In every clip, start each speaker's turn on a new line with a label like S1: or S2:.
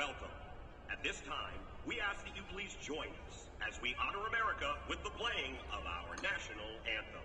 S1: welcome. At this time, we ask that you please join us as we honor America with the playing of our national anthem.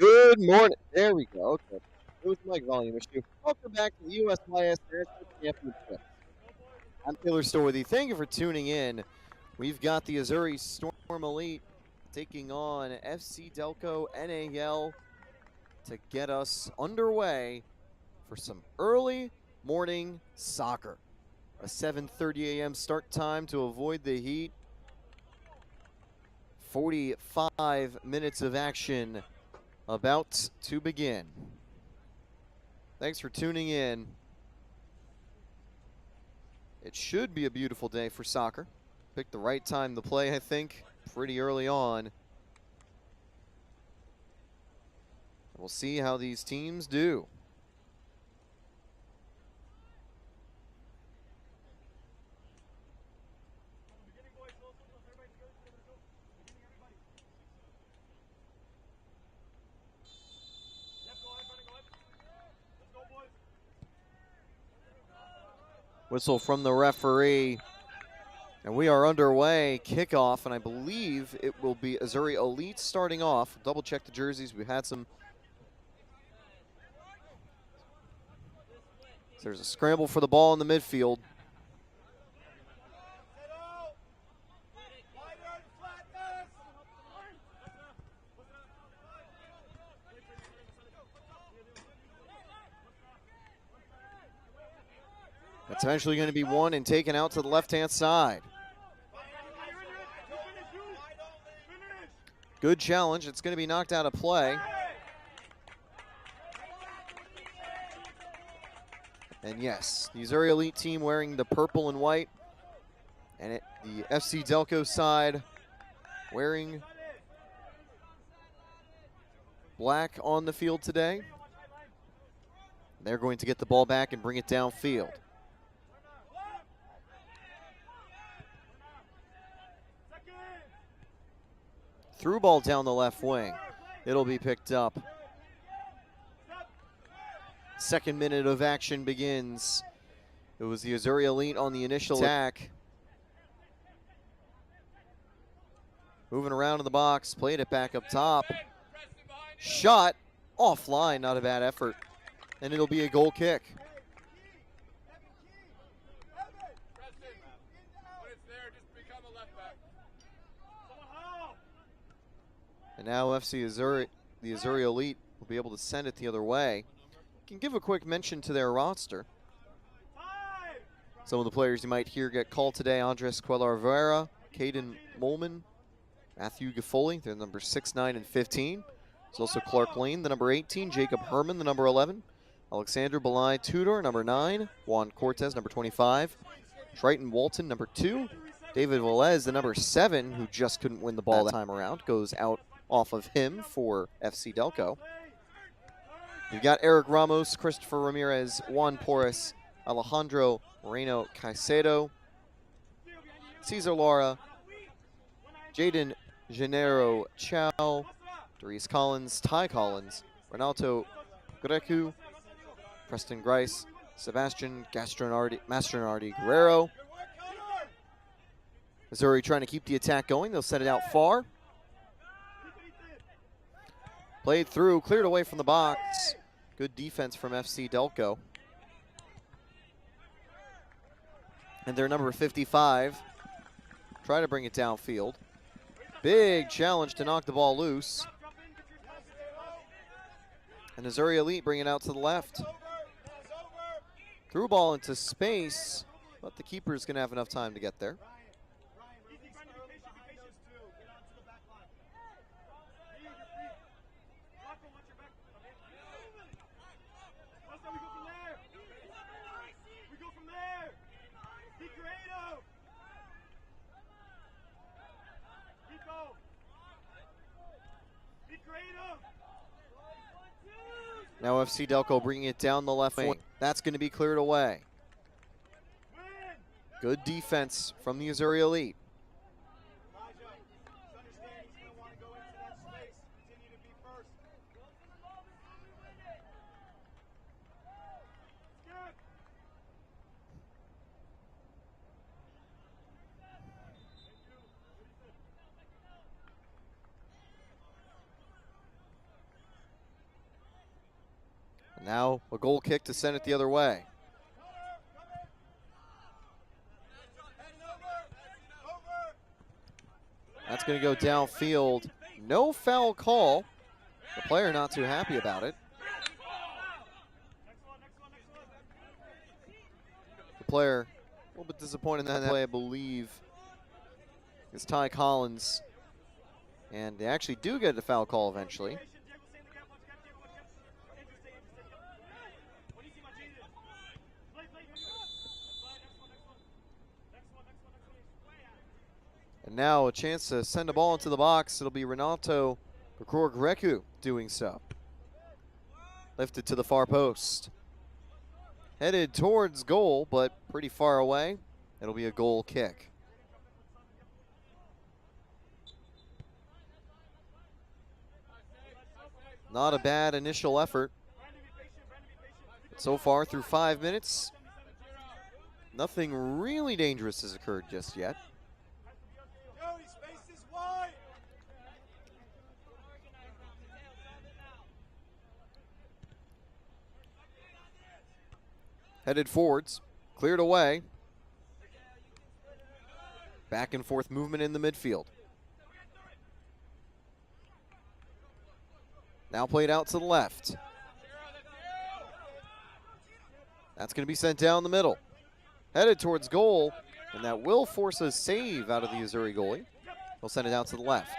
S2: Good morning. There we go. Okay. It was the mic volume issue. Welcome back to the USYS National Championship. I'm Taylor Storworthy. Thank you for tuning in. We've got the Azzurri Storm Elite taking on FC DELCO NAL to get us underway for some early morning soccer. A 7:30 a.m. start time to avoid the heat. 45 minutes of action about to begin. Thanks for tuning in. It should be a beautiful day for soccer. Picked the right time to play, I think, pretty early on. We'll see how these teams do. Whistle from the referee, and we are underway. Kickoff, and I believe it will be Azzurri Elite starting off. Double check the jerseys. We had some. So there's a scramble for the ball in the midfield. That's eventually going to be won and taken out to the left-hand side. Good challenge. It's going to be knocked out of play. And yes, the Azzurri Elite team wearing the purple and white. And the FC DELCO side wearing black on the field today. They're going to get the ball back and bring it downfield. Through ball down the left wing. It'll be picked up. Second minute of action begins. It was the Azzurri Elite on the initial attack. Moving around in the box, played it back up top. Shot offline, not a bad effort. And it'll be a goal kick. And now FC Azzurri, the Azzurri Elite, will be able to send it the other way. Can give a quick mention to their roster. Some of the players you might hear get called today: Andres Cuellar-Vera, Caden Molman, Matthew Gaffoli, they're numbers 6, 9, and 15. There's also Clark Lane, the number 18, Jacob Herman, the number 11, Alexander Belai Tudor, number 9, Juan Cortez, number 25, Triton Walton, number 2, David Velez, the number 7, who just couldn't win the ball that time around, goes out off of him for FC DELCO. You've got Eric Ramos, Christopher Ramirez, Juan Porras, Alejandro Moreno Caicedo, Cesar Lara, Jaden Gennaro Chow, Dries Collins, Ty Collins, Renato Grecu, Preston Grice, Sebastian Mastronardi Guerrero. Azzurri trying to keep the attack going. They'll set it out far. Played through, cleared away from the box. Good defense from FC DELCO. And their number 55 try to bring it downfield. Big challenge to knock the ball loose. And Azzurri Elite bring it out to the left. Through ball into space, but the keeper's going to have enough time to get there. Now FC DELCO bringing it down the left wing. That's going to be cleared away. Good defense from the Azzurri Elite. Now a goal kick to send it the other way. That's going to go downfield. No foul call. The player not too happy about it. The player a little bit disappointed in that play, I believe. It's Ty Collins. And they actually do get a foul call eventually. And now a chance to send a ball into the box. It'll be Renato Grecu doing so. Lifted to the far post. Headed towards goal, but pretty far away. It'll be a goal kick. Not a bad initial effort. But so far through 5 minutes, nothing really dangerous has occurred just yet. Headed forwards, cleared away. Back and forth movement in the midfield. Now played out to the left. That's going to be sent down the middle. Headed towards goal, and that will force a save out of the Azzurri goalie. They'll send it out to the left.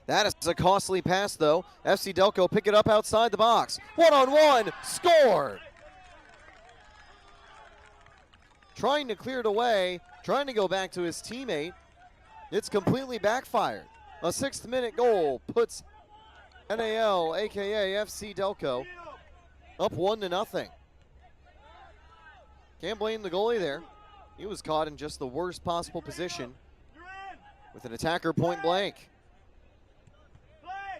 S2: That is a costly pass, though. FC DELCO pick it up outside the box. One-on-one, scored! Trying to clear it away, trying to go back to his teammate. It's completely backfired. A 6th-minute goal puts NAL, aka FC DELCO, up 1-0. Can't blame the goalie there. He was caught in just the worst possible position with an attacker point blank.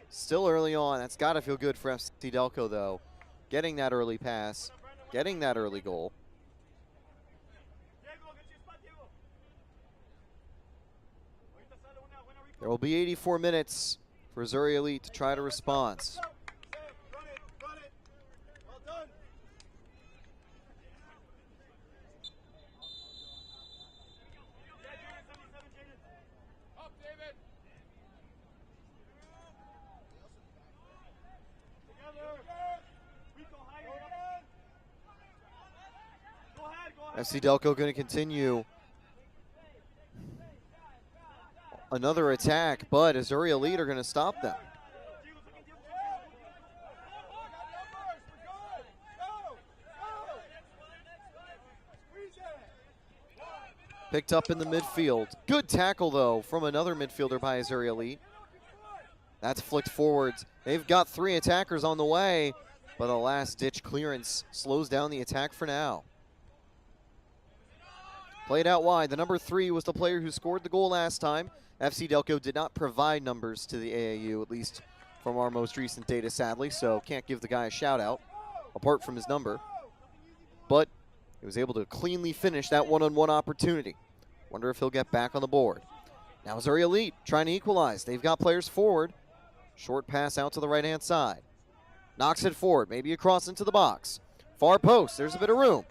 S2: Still early on. That's got to feel good for FC DELCO, though. Getting that early pass, getting that early goal. There will be 84 minutes for Azzurri Elite to try to respond. FC DELCO going to continue another attack, but Azzurri Elite are going to stop them. Picked up in the midfield. Good tackle, though, from another midfielder by Azzurri Elite. That's flicked forwards. They've got 3 attackers on the way, but a last-ditch clearance slows down the attack for now. Played out wide. The number 3 was the player who scored the goal last time. FC DELCO did not provide numbers to the AAU, at least from our most recent data, sadly, so can't give the guy a shout-out, apart from his number. But he was able to cleanly finish that one-on-one opportunity. Wonder if he'll get back on the board. Now Azzurri Elite trying to equalize. They've got players forward. Short pass out to the right-hand side. Knocks it forward, maybe across into the box. Far post, there's a bit of room.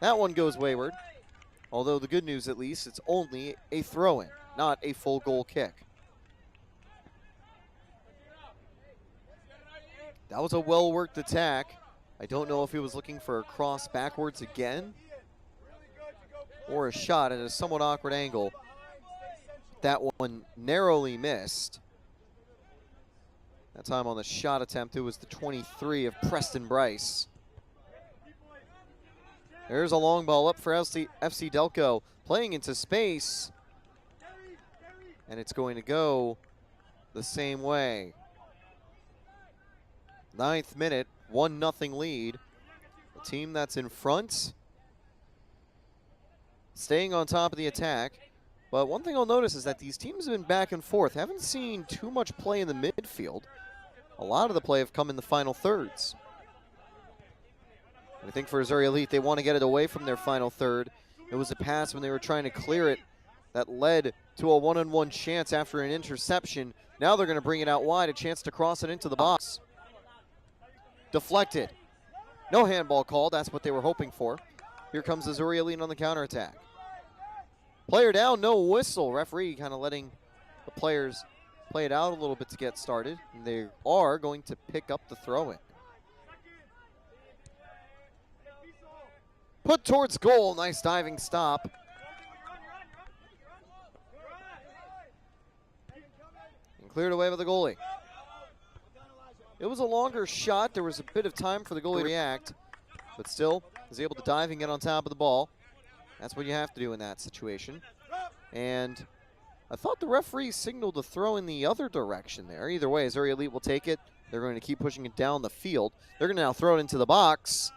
S2: That one goes wayward. Although the good news, at least, it's only a throw-in, not a full goal kick. That was a well-worked attack. I don't know if he was looking for a cross backwards again or a shot at a somewhat awkward angle. That one narrowly missed. That time on the shot attempt, it was the 23 of Preston Bryce. There's a long ball up for FC DELCO, playing into space. And it's going to go the same way. 9th minute, 1-0 lead. The team that's in front, staying on top of the attack. But one thing I'll notice is that these teams have been back and forth. Haven't seen too much play in the midfield. A lot of the play have come in the final thirds. I think for Azzurri Elite, they want to get it away from their final third. It was a pass when they were trying to clear it that led to a one-on-one chance after an interception. Now they're going to bring it out wide, a chance to cross it into the box. Deflected. No handball call, that's what they were hoping for. Here comes Azzurri Elite on the counterattack. Player down, no whistle. Referee kind of letting the players play it out a little bit to get started. And they are going to pick up the throw-in. Put towards goal, nice diving stop. And cleared away by the goalie. It was a longer shot. There was a bit of time for the goalie to react, but still was able to dive and get on top of the ball. That's what you have to do in that situation. And I thought the referee signaled to throw in the other direction there. Either way, Azzurri Elite will take it. They're going to keep pushing it down the field. They're going to now throw it into the box.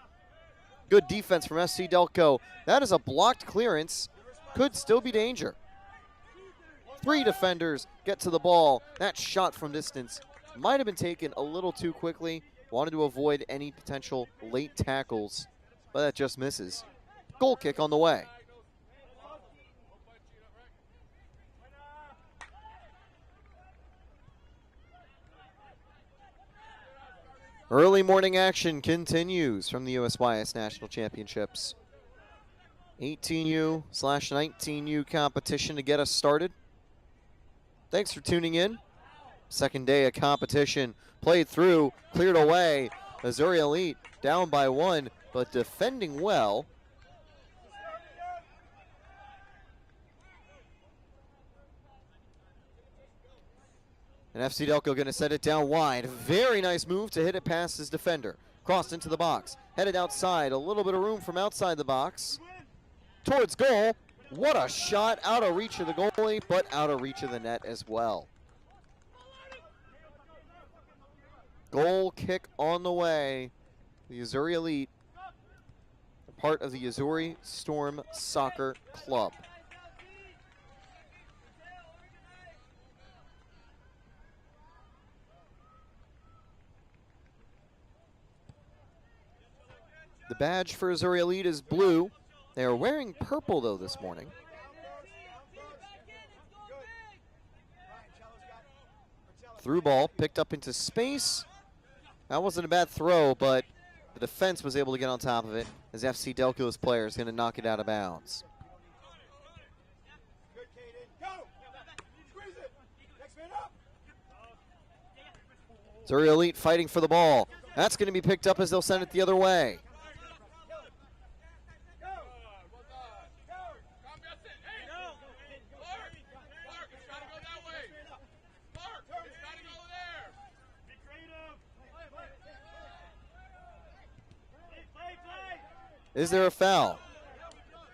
S2: Good defense from FC DELCO. That is a blocked clearance. Could still be danger. 3 defenders get to the ball. That shot from distance might have been taken a little too quickly. Wanted to avoid any potential late tackles, but that just misses. Goal kick on the way. Early morning action continues from the USYS National Championships. 18U/19U competition to get us started. Thanks for tuning in. Second day of competition. Played through, cleared away. Azzurri Elite down by 1, but defending well. And FC DELCO going to set it down wide. Very nice move to hit it past his defender. Crossed into the box. Headed outside. A little bit of room from outside the box. Towards goal. What a shot. Out of reach of the goalie, but out of reach of the net as well. goal kick on the way. The Azzurri Elite, a part of the Azzurri Storm Soccer Club. The badge for Azzurri Elite is blue. They are wearing purple, though, this morning. Through ball, picked up into space. That wasn't a bad throw, but the defense was able to get on top of it as FC DELCO's player is going to knock it out of bounds. Azzurri Elite fighting for the ball. That's going to be picked up as they'll send it the other way. Is there a foul?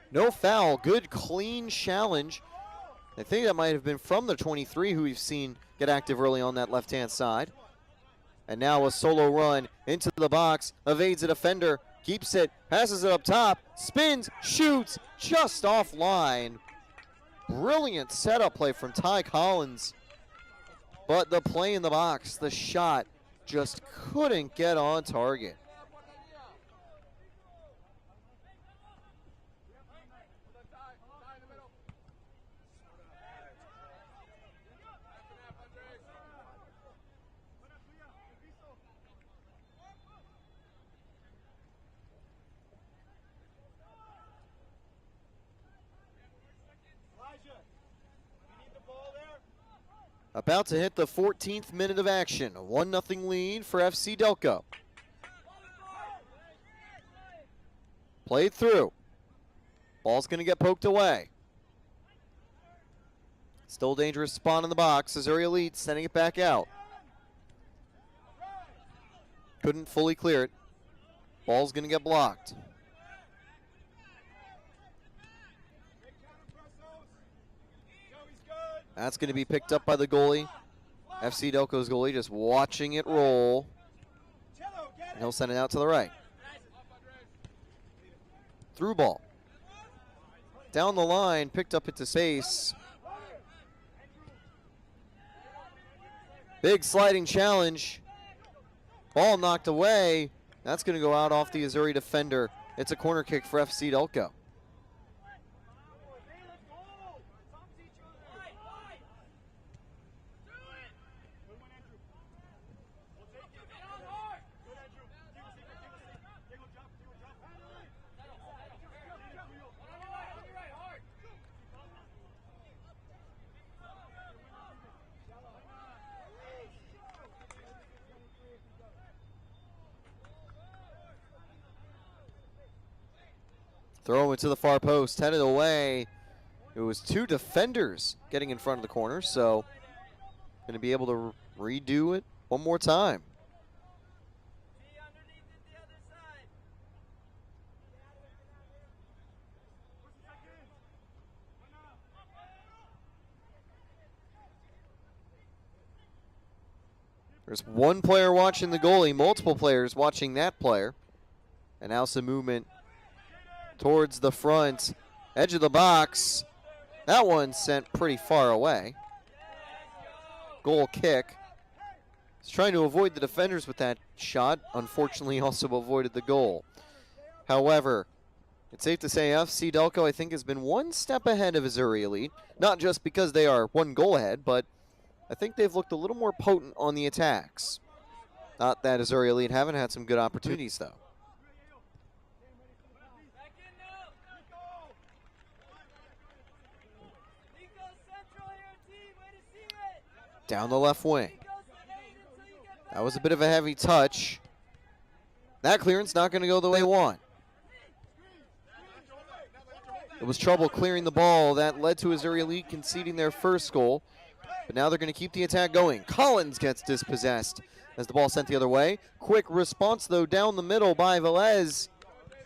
S2: No foul. Good, clean challenge. I think that might have been from the 23 who we've seen get active early on that left-hand side. And now a solo run into the box, evades a defender, keeps it, passes it up top, spins, shoots, just offline. Brilliant setup play from Ty Collins. But the play in the box, the shot, just couldn't get on target. About to hit the 14th minute of action. A 1-0 lead for FC DELCO. Played through. Ball's going to get poked away. Still dangerous spot in the box. Azzurri Elite sending it back out. Couldn't fully clear it. Ball's going to get blocked. That's going to be picked up by the goalie. FC DELCO's goalie just watching it roll. And he'll send it out to the right. Through ball. Down the line, picked up into space. Big sliding challenge. Ball knocked away. That's going to go out off the Azzurri defender. It's a corner kick for FC DELCO. Throw into the far post, headed away. It was two defenders getting in front of the corner, so going to be able to redo it one more time. There's one player watching the goalie, multiple players watching that player. And now some movement towards the front edge of the box. That one sent pretty far away. Goal kick. He's trying to avoid the defenders with that shot. Unfortunately, also avoided the goal. However, it's safe to say FC DELCO, I think, has been one step ahead of Azzurri Elite. Not just because they are one goal ahead, but I think they've looked a little more potent on the attacks. Not that Azzurri Elite haven't had some good opportunities, though. Down the left wing. That was a bit of a heavy touch. That clearance not going to go the way they want. It was trouble clearing the ball. That led to Azzurri Elite conceding their first goal. But now they're going to keep the attack going. Collins gets dispossessed as the ball sent the other way. Quick response, though, down the middle by Velez.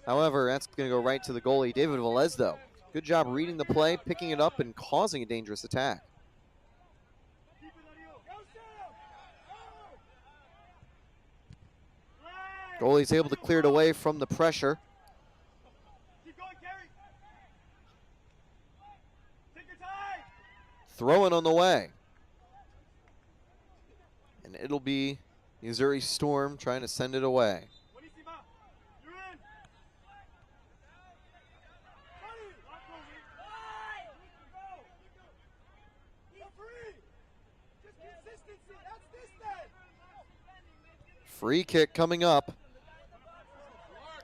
S2: However, that's going to go right to the goalie, David Velez, though. Good job reading the play, picking it up, and causing a dangerous attack. Goalie's able to clear it away from the pressure. Throwing on the way. And it'll be the Azzurri Storm trying to send it away. Free kick coming up.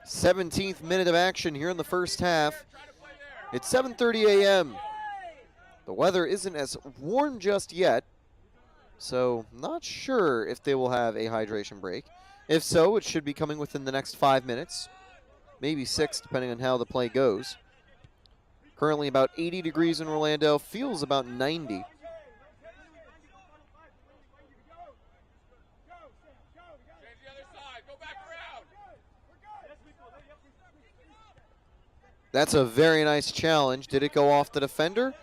S2: 17th minute of action here in the first half. It's 7:30 a.m. The weather isn't as warm just yet, so not sure if they will have a hydration break. If so, it should be coming within the next 5 minutes, maybe 6, depending on how the play goes. Currently about 80 degrees in Orlando, feels about 90. That's a very nice challenge. Did it go off the defender?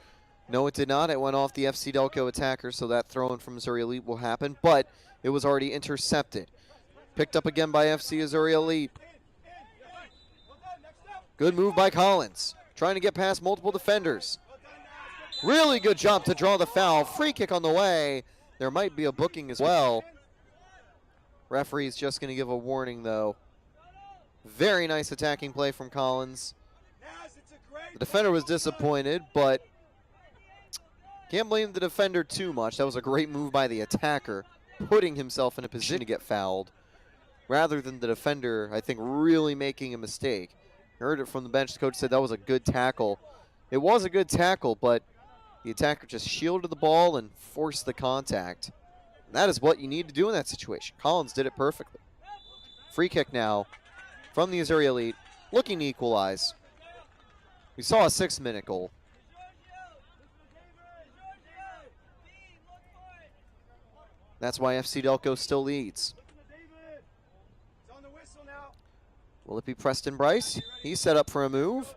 S2: No, it did not. It went off the FC DELCO attacker, so that throw-in from Azzurri Elite will happen, but it was already intercepted. Picked up again by FC Azzurri Elite. Good move by Collins, trying to get past multiple defenders. Really good job to draw the foul. Free kick on the way. There might be a booking as well. Referee's just going to give a warning, though. Very nice attacking play from Collins. The defender was disappointed, but can't blame the defender too much. That was a great move by the attacker, putting himself in a position to get fouled, rather than the defender, I think, really making a mistake. I heard it from the bench. The coach said that was a good tackle. It was a good tackle, but the attacker just shielded the ball and forced the contact. And that is what you need to do in that situation. Collins did it perfectly. Free kick now from the Azzurri Elite, looking to equalize. We saw a 6-minute goal. That's why FC DELCO still leads. Will it be Preston Bryce? He's set up for a move.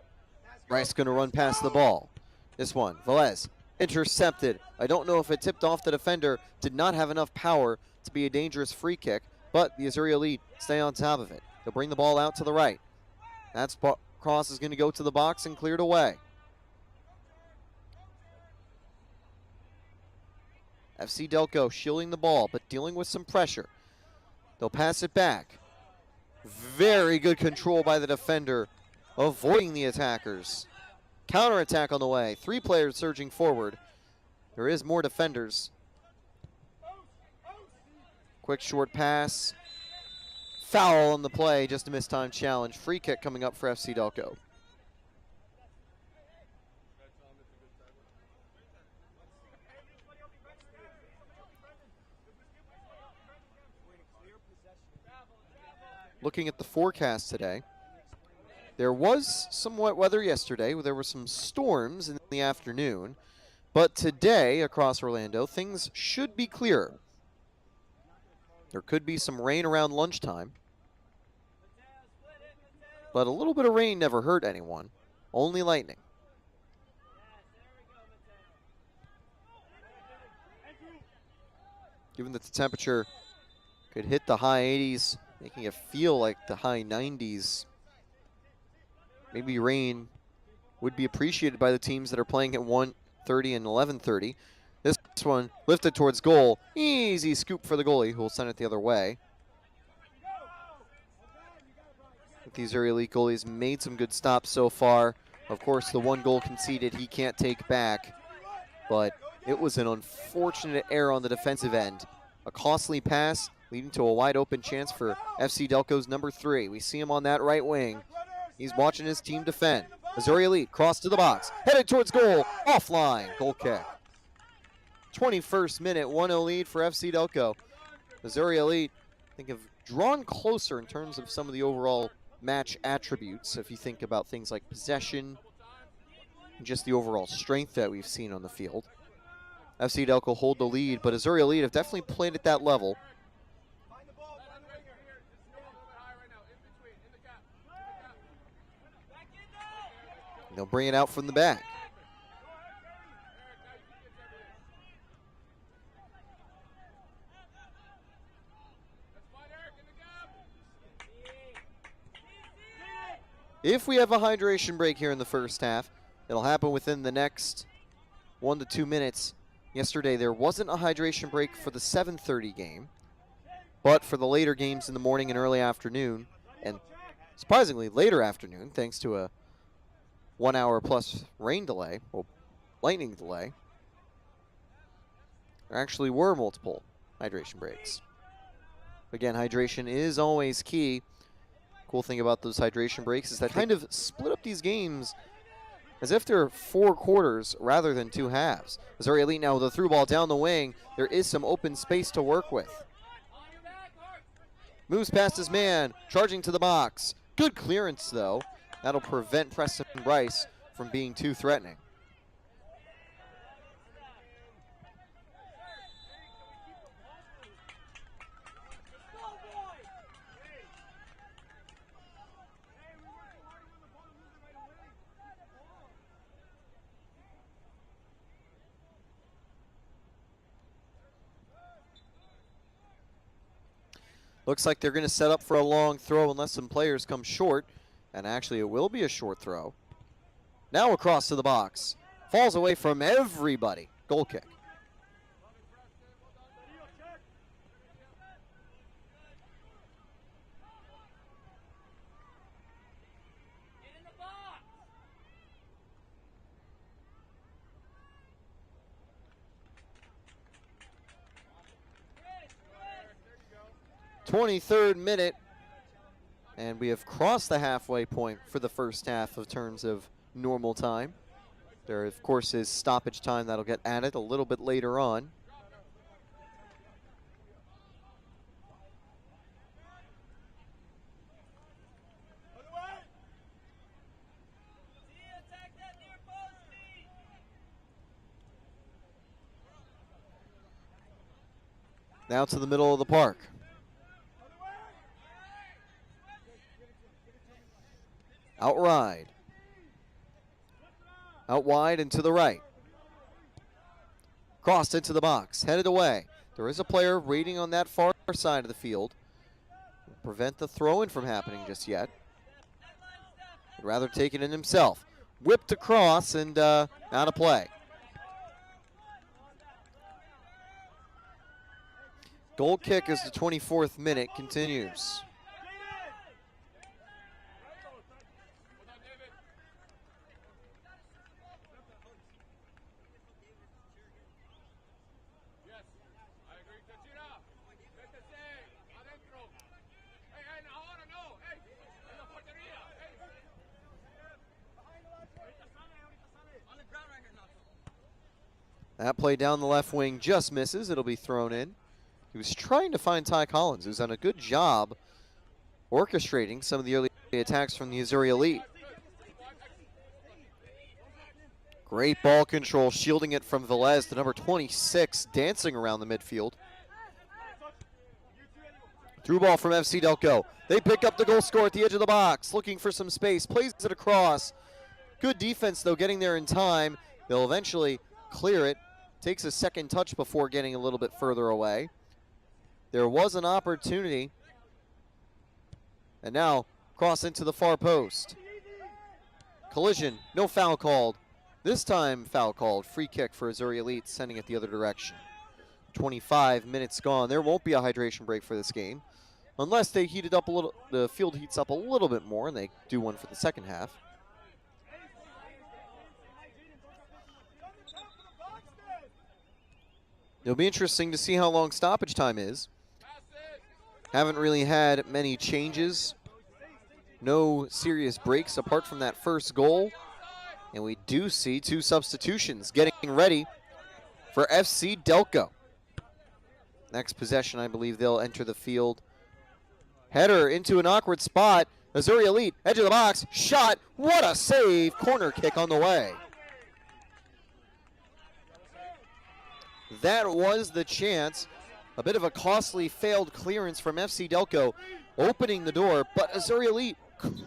S2: Bryce going to run past the ball. This one, Velez, intercepted. I don't know if it tipped off the defender. Did not have enough power to be a dangerous free kick, but the Azzurri Elite stay on top of it. They'll bring the ball out to the right. That's cross is going to go to the box and cleared away. FC DELCO shielding the ball, but dealing with some pressure. They'll pass it back. Very good control by the defender, avoiding the attackers. Counterattack on the way. 3 players surging forward. There is more defenders. Quick short pass. Foul on the play, just a mistimed challenge. Free kick coming up for FC DELCO. Looking at the forecast today, there was some wet weather yesterday. There were some storms in the afternoon, but today across Orlando, things should be clearer. There could be some rain around lunchtime, but a little bit of rain never hurt anyone, only lightning. Given that the temperature could hit the high 80s, making it feel like the high 90s, maybe rain would be appreciated by the teams that are playing at 1:30 and 11:30. This one lifted towards goal. Easy scoop for the goalie, who will send it the other way. These Azzurri Elite goalies made some good stops so far. Of course, the 1 goal conceded he can't take back, but it was an unfortunate error on the defensive end. A costly pass leading to a wide open chance for FC DELCO's number 3. We see him on that right wing. He's watching his team defend. Azzurri Elite cross to the box, headed towards goal, offline, goal kick. 21st minute, 1-0 lead for FC DELCO. Azzurri Elite, I think, have drawn closer in terms of some of the overall match attributes, if you think about things like possession and just the overall strength that we've seen on the field. FC DELCO hold the lead, but Azzurri Elite have definitely played at that level. They'll bring it out from the back. If we have a hydration break here in the first half, it'll happen within the next 1 to 2 minutes. Yesterday, there wasn't a hydration break for the 7:30 game, but for the later games in the morning and early afternoon, and surprisingly later afternoon, thanks to a 1 hour plus rain delay, well, lightning delay, there actually were multiple hydration breaks. Again, hydration is always key. Cool thing about those hydration breaks is that kind of split up these games as if they're 4 quarters rather than 2 halves. Azzurri Elite now with a through ball down the wing. There is some open space to work with. Moves past his man, charging to the box. Good clearance, though. That'll prevent Preston Bryce from being too threatening. Looks like they're going to set up for a long throw unless some players come short. And actually, it will be a short throw. Now across to the box. Falls away from everybody. Goal kick. '23rd minute, and we have crossed the halfway point for the first half in terms of normal time. There, of course, is stoppage time that'll get added a little bit later on. Now to the middle of the park. Outride. Out wide and to the right. Crossed into the box, headed away. There is a player waiting on that far side of the field. Prevent the throw-in from happening just yet. Would rather take it in himself. Whipped across and out of play. Goal kick as the 24th minute continues. That play down the left wing just misses. It'll be thrown in. He was trying to find Ty Collins, who's done a good job orchestrating some of the early attacks from the Azzurri Elite. Great ball control, shielding it from Velez, the number 26, dancing around the midfield. Through ball from FC DELCO. They pick up the goal score at the edge of the box, looking for some space, plays it across. Good defense, though, getting there in time. They'll eventually clear it. Takes a second touch before getting a little bit further away. There was an opportunity. And now, cross into the far post. Collision, no foul called. This time, foul called. Free kick for Azzurri Elite, sending it the other direction. 25 minutes gone. There won't be a hydration break for this game. Unless they heat it up a little, the field heats up a little bit more, and they do one for the second half. It'll be interesting to see how long stoppage time is. Haven't really had many changes. No serious breaks apart from that first goal. And we do see 2 substitutions getting ready for FC DELCO. Next possession, I believe they'll enter the field. Header into an awkward spot. Azzurri Elite, edge of the box, shot. What a save. Corner kick on the way. That was the chance. A bit of a costly failed clearance from FC DELCO, opening the door, but Azzurri Elite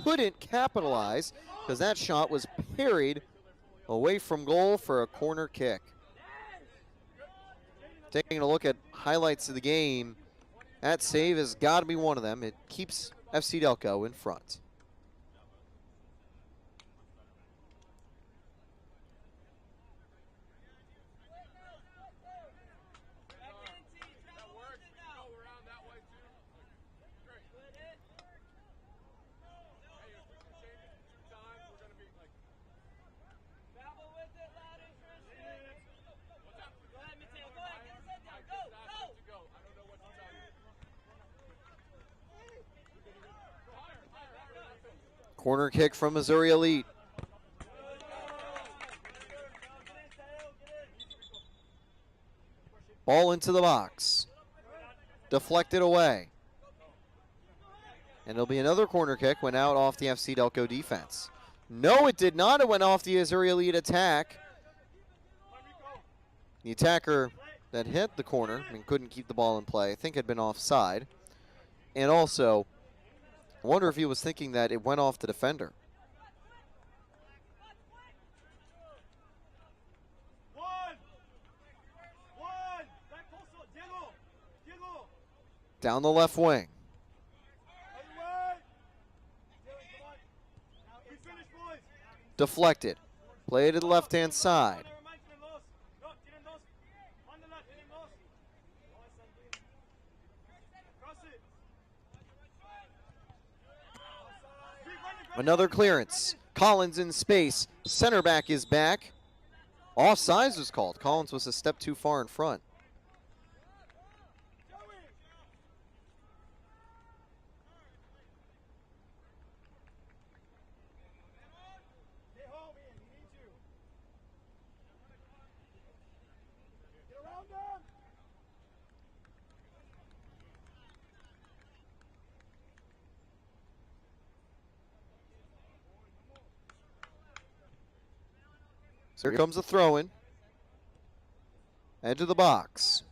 S2: couldn't capitalize because that shot was parried away from goal for a corner kick. Taking a look at highlights of the game, that save has got to be one of them. It keeps FC DELCO in front. Corner kick from Azzurri Elite. Ball into the box. Deflected away. And it'll be another corner kick. Went out off the FC Delco defense. No, it did not. It went off the Azzurri Elite attack. The attacker that hit the corner and couldn't keep the ball in play, I think had been offside. And also, I wonder if he was thinking that it went off the defender. Down the left wing. Deflected. Play to the left-hand side. Another clearance. Collins in space. Center back is back. Offsides was called. Collins was a step too far in front. So here comes a throw-in. Edge of the box.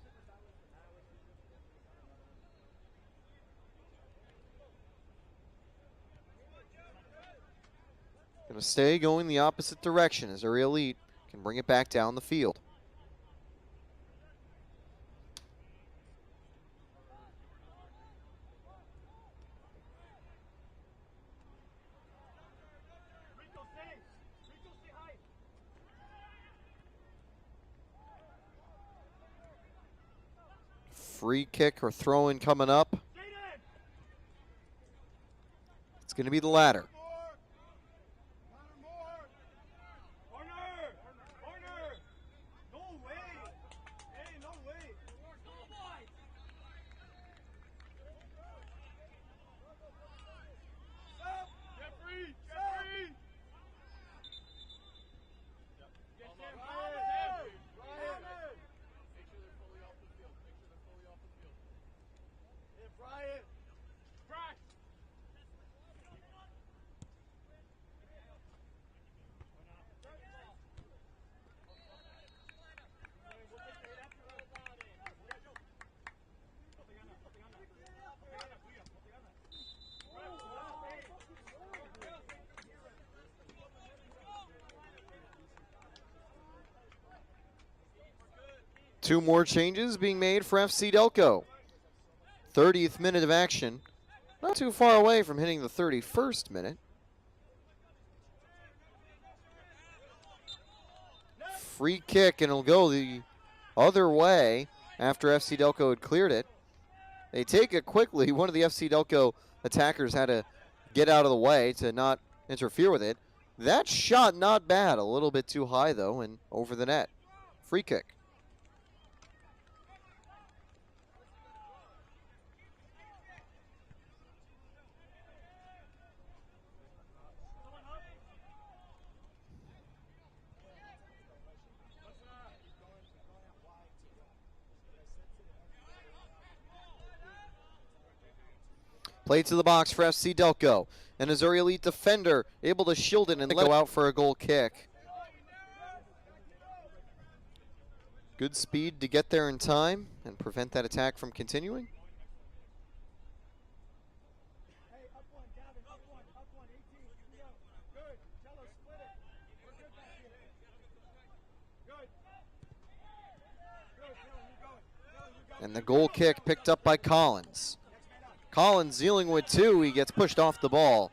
S2: Going to stay going the opposite direction as Azzurri Elite can bring it back down the field. Free kick or throw-in coming up. It's going to be the latter. Two more changes being made for FC Delco. 30th minute of action. Not too far away from hitting the 31st minute. Free kick, and it'll go the other way after FC Delco had cleared it. They take it quickly. One of the FC Delco attackers had to get out of the way to not interfere with it. That shot not bad. A little bit too high, though, and over the net. Free kick. Play to the box for FC Delco. And Azzurri Elite defender able to shield it and go out for a goal kick. Good speed to get there in time and prevent that attack from continuing. And the goal kick picked up by Collins. Collins dealing with two. He gets pushed off the ball.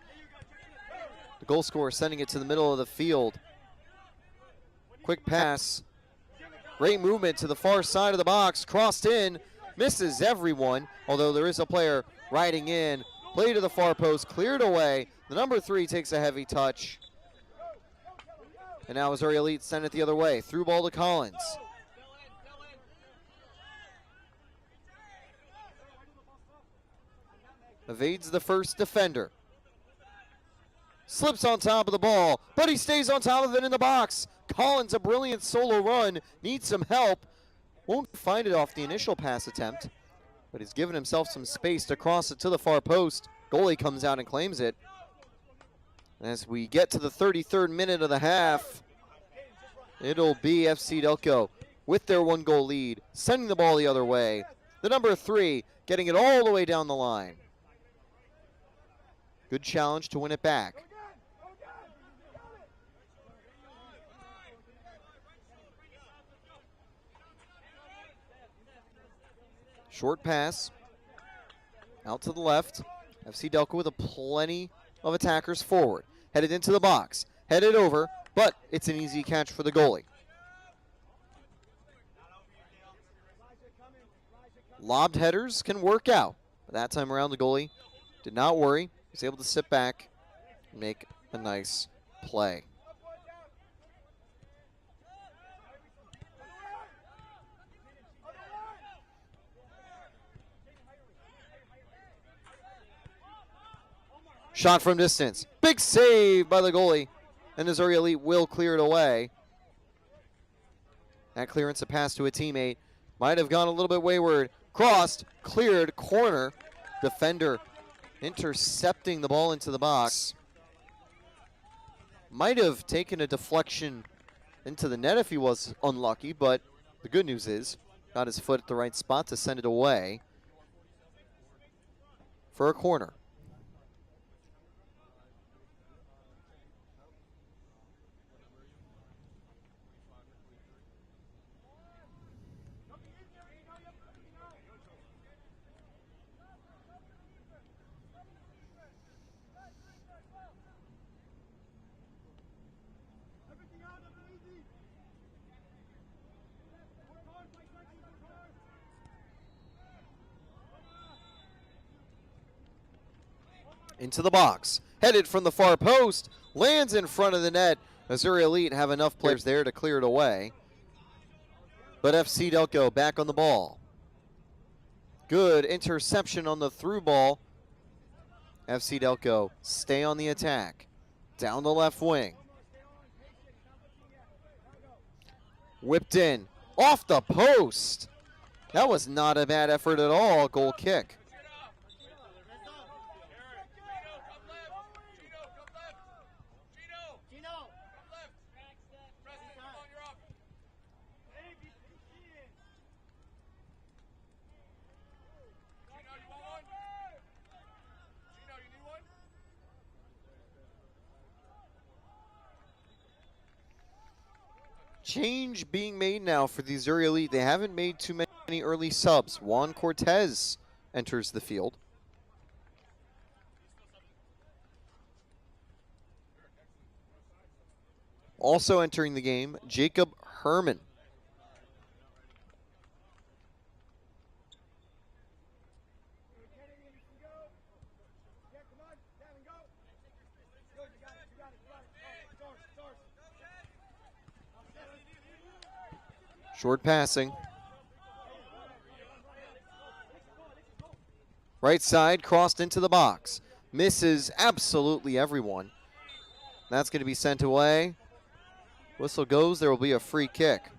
S2: The goal scorer sending it to the middle of the field. Quick pass. Great movement to the far side of the box. Crossed in. Misses everyone, although there is a player riding in. Play to the far post. Cleared away. The number 3 takes a heavy touch. And now Azzurri Elite send it the other way. Through ball to Collins. Evades the first defender. Slips on top of the ball, but he stays on top of it in the box. Collins, a brilliant solo run, needs some help. Won't find it off the initial pass attempt, but he's given himself some space to cross it to the far post. Goalie comes out and claims it. As we get to the 33rd minute of the half, it'll be FC DELCO with their 1-goal lead, sending the ball the other way. The number 3 getting it all the way down the line. Good challenge to win it back. Short pass out to the left. FC DELCO with plenty of attackers forward. Headed into the box, headed over, but it's an easy catch for the goalie. Lobbed headers can work out, but that time around the goalie did not worry. He was able to sit back and make a nice play. Shot from distance. Big save by the goalie. And Azzurri Elite will clear it away. That clearance, a pass to a teammate. Might have gone a little bit wayward. Crossed, cleared, corner. Defender intercepting the ball into the box. Might have taken a deflection into the net if he was unlucky, but the good news is, got his foot at the right spot to send it away for a corner. Into the box, headed from the far post, lands in front of the net. Azzurri Elite have enough players there to clear it away. But FC DELCO back on the ball. Good interception on the through ball. FC DELCO stay on the attack. Down the left wing. Whipped in, off the post. That was not a bad effort at all, goal kick. Change being made now for the Azzurri Elite. They haven't made too many early subs. Juan Cortez enters the field. Also entering the game, Jacob Herman. Short passing. Right side, crossed into the box. Misses absolutely everyone. That's going to be sent away. Whistle goes, there will be a free kick.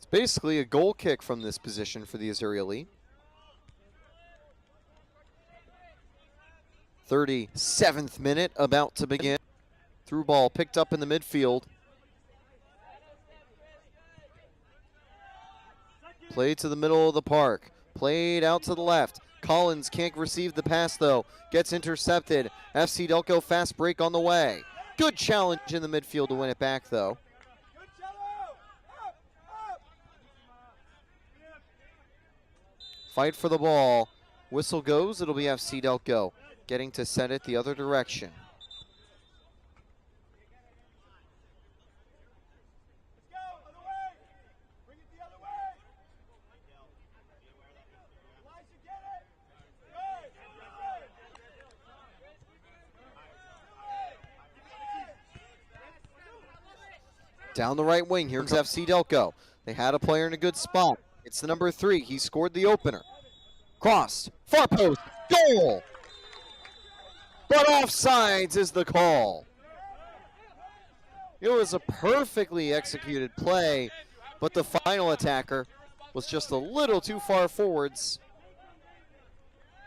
S2: Basically a goal kick from this position for the Azzurri Elite. 37th minute about to begin. Through ball picked up in the midfield. Played to the middle of the park. Played out to the left. Collins can't receive the pass though. Gets intercepted. FC DELCO fast break on the way. Good challenge in the midfield to win it back though. Fight for the ball. Whistle goes. It'll be FC DELCO getting to send it the other direction. Down the right wing, here comes FC Delco. They had a player in a good spot. It's the number 3. He scored the opener. Crossed, far post, goal! But offsides is the call. It was a perfectly executed play, but the final attacker was just a little too far forwards.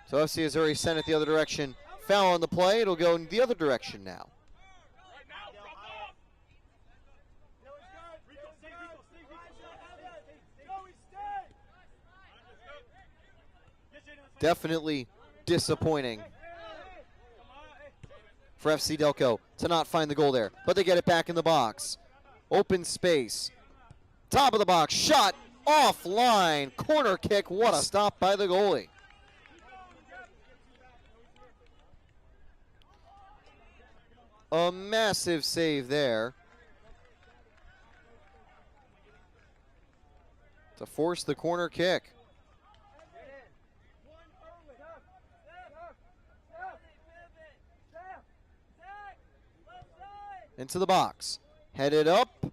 S2: So FC Azzurri sent it the other direction. Foul on the play, it'll go in the other direction now. Definitely disappointing for FC Delco to not find the goal there, but they get it back in the box. Open space, top of the box, shot offline, corner kick, what a stop by the goalie. A massive save there to force the corner kick. Into the box, headed up,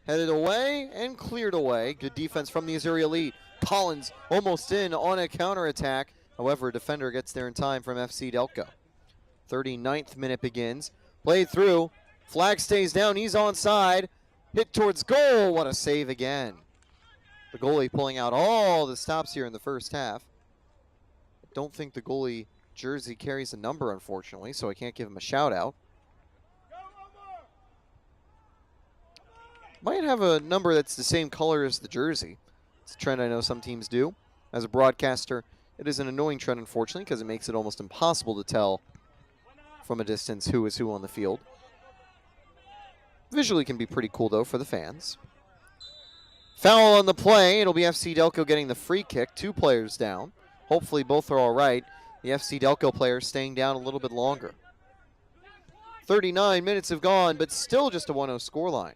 S2: headed away, and cleared away. Good defense from the Azzurri Elite. Collins almost in on a counterattack. However, a defender gets there in time from FC Delco. 39th minute begins. Played through. Flag stays down. He's onside. Hit towards goal. What a save again. The goalie pulling out all the stops here in the first half. I don't think the goalie jersey carries a number, unfortunately, so I can't give him a shout out. Might have a number that's the same color as the jersey. It's a trend I know some teams do. As a broadcaster, it is an annoying trend, unfortunately, because it makes it almost impossible to tell from a distance who is who on the field. Visually can be pretty cool, though, for the fans. Foul on the play. It'll be FC Delco getting the free kick. 2 players down. Hopefully both are all right. The FC Delco player staying down a little bit longer. 39 minutes have gone, but still just a 1-0 scoreline.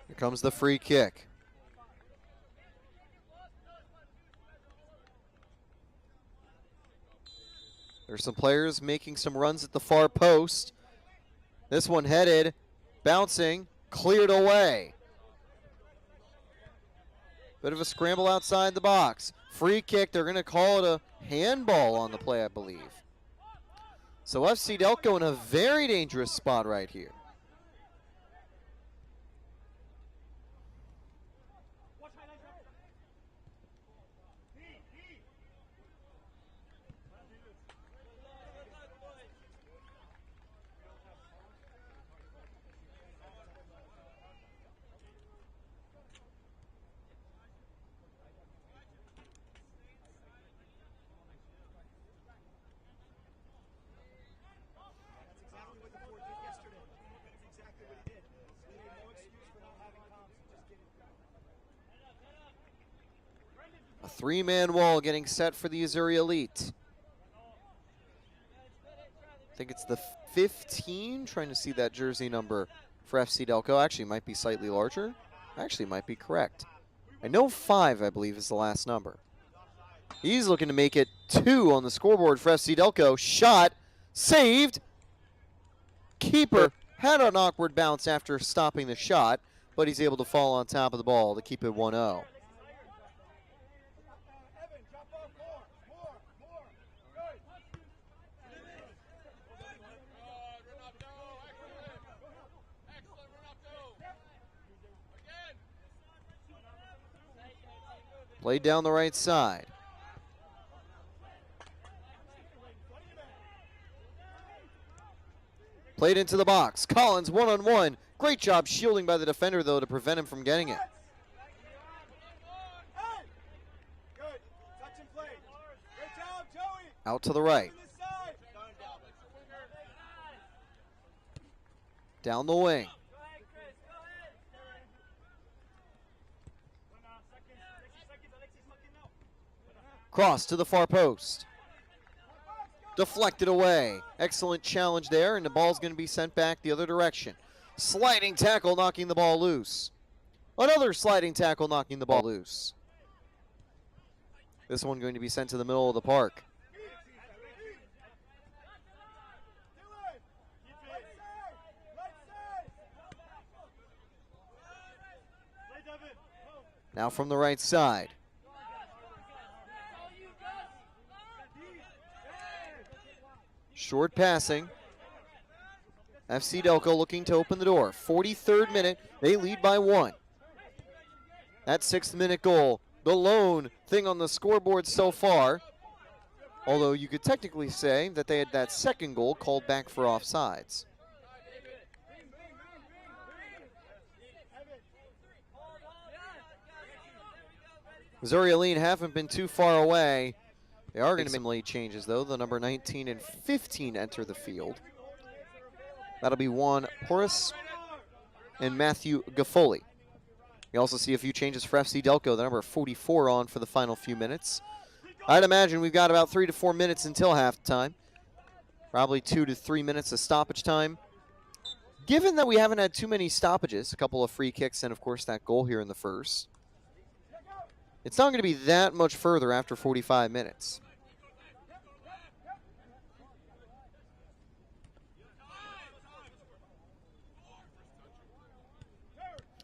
S2: Here comes the free kick. There's some players making some runs at the far post. This one headed, bouncing, cleared away. Bit of a scramble outside the box. Free kick, they're going to call it a handball on the play, I believe. So FC Delco in a very dangerous spot right here. A 3-man wall getting set for the Azzurri Elite. I think it's the 15, trying to see that jersey number for FC Delco. Actually, might be slightly larger. Actually, might be correct. I know 5, I believe, is the last number. He's looking to make it 2 on the scoreboard for FC Delco. Shot, saved. Keeper had an awkward bounce after stopping the shot, but he's able to fall on top of the ball to keep it 1-0. Played down the right side. Played into the box. Collins one-on-one. Great job shielding by the defender, though, to prevent him from getting it. Out to the right. Down the wing. Cross to the far post. Deflected away. Excellent challenge there, and the ball's going to be sent back the other direction. Sliding tackle knocking the ball loose. Another sliding tackle knocking the ball loose. This one going to be sent to the middle of the park. Now from the right side. Short passing. FC DELCO looking to open the door. 43rd minute, they lead by 1. That 6th minute goal, the lone thing on the scoreboard so far. Although you could technically say that they had that second goal called back for offsides. Azzurri Aline haven't been too far away. They are going to make some late changes, though. The number 19 and 15 enter the field. That'll be Juan Porras and Matthew Gaffoli. You also see a few changes for FC DELCO, the number 44 on for the final few minutes. I'd imagine we've got about 3 to 4 minutes until halftime. Probably 2 to 3 minutes of stoppage time. Given that we haven't had too many stoppages, a couple of free kicks and, of course, that goal here in the first, it's not going to be that much further after 45 minutes.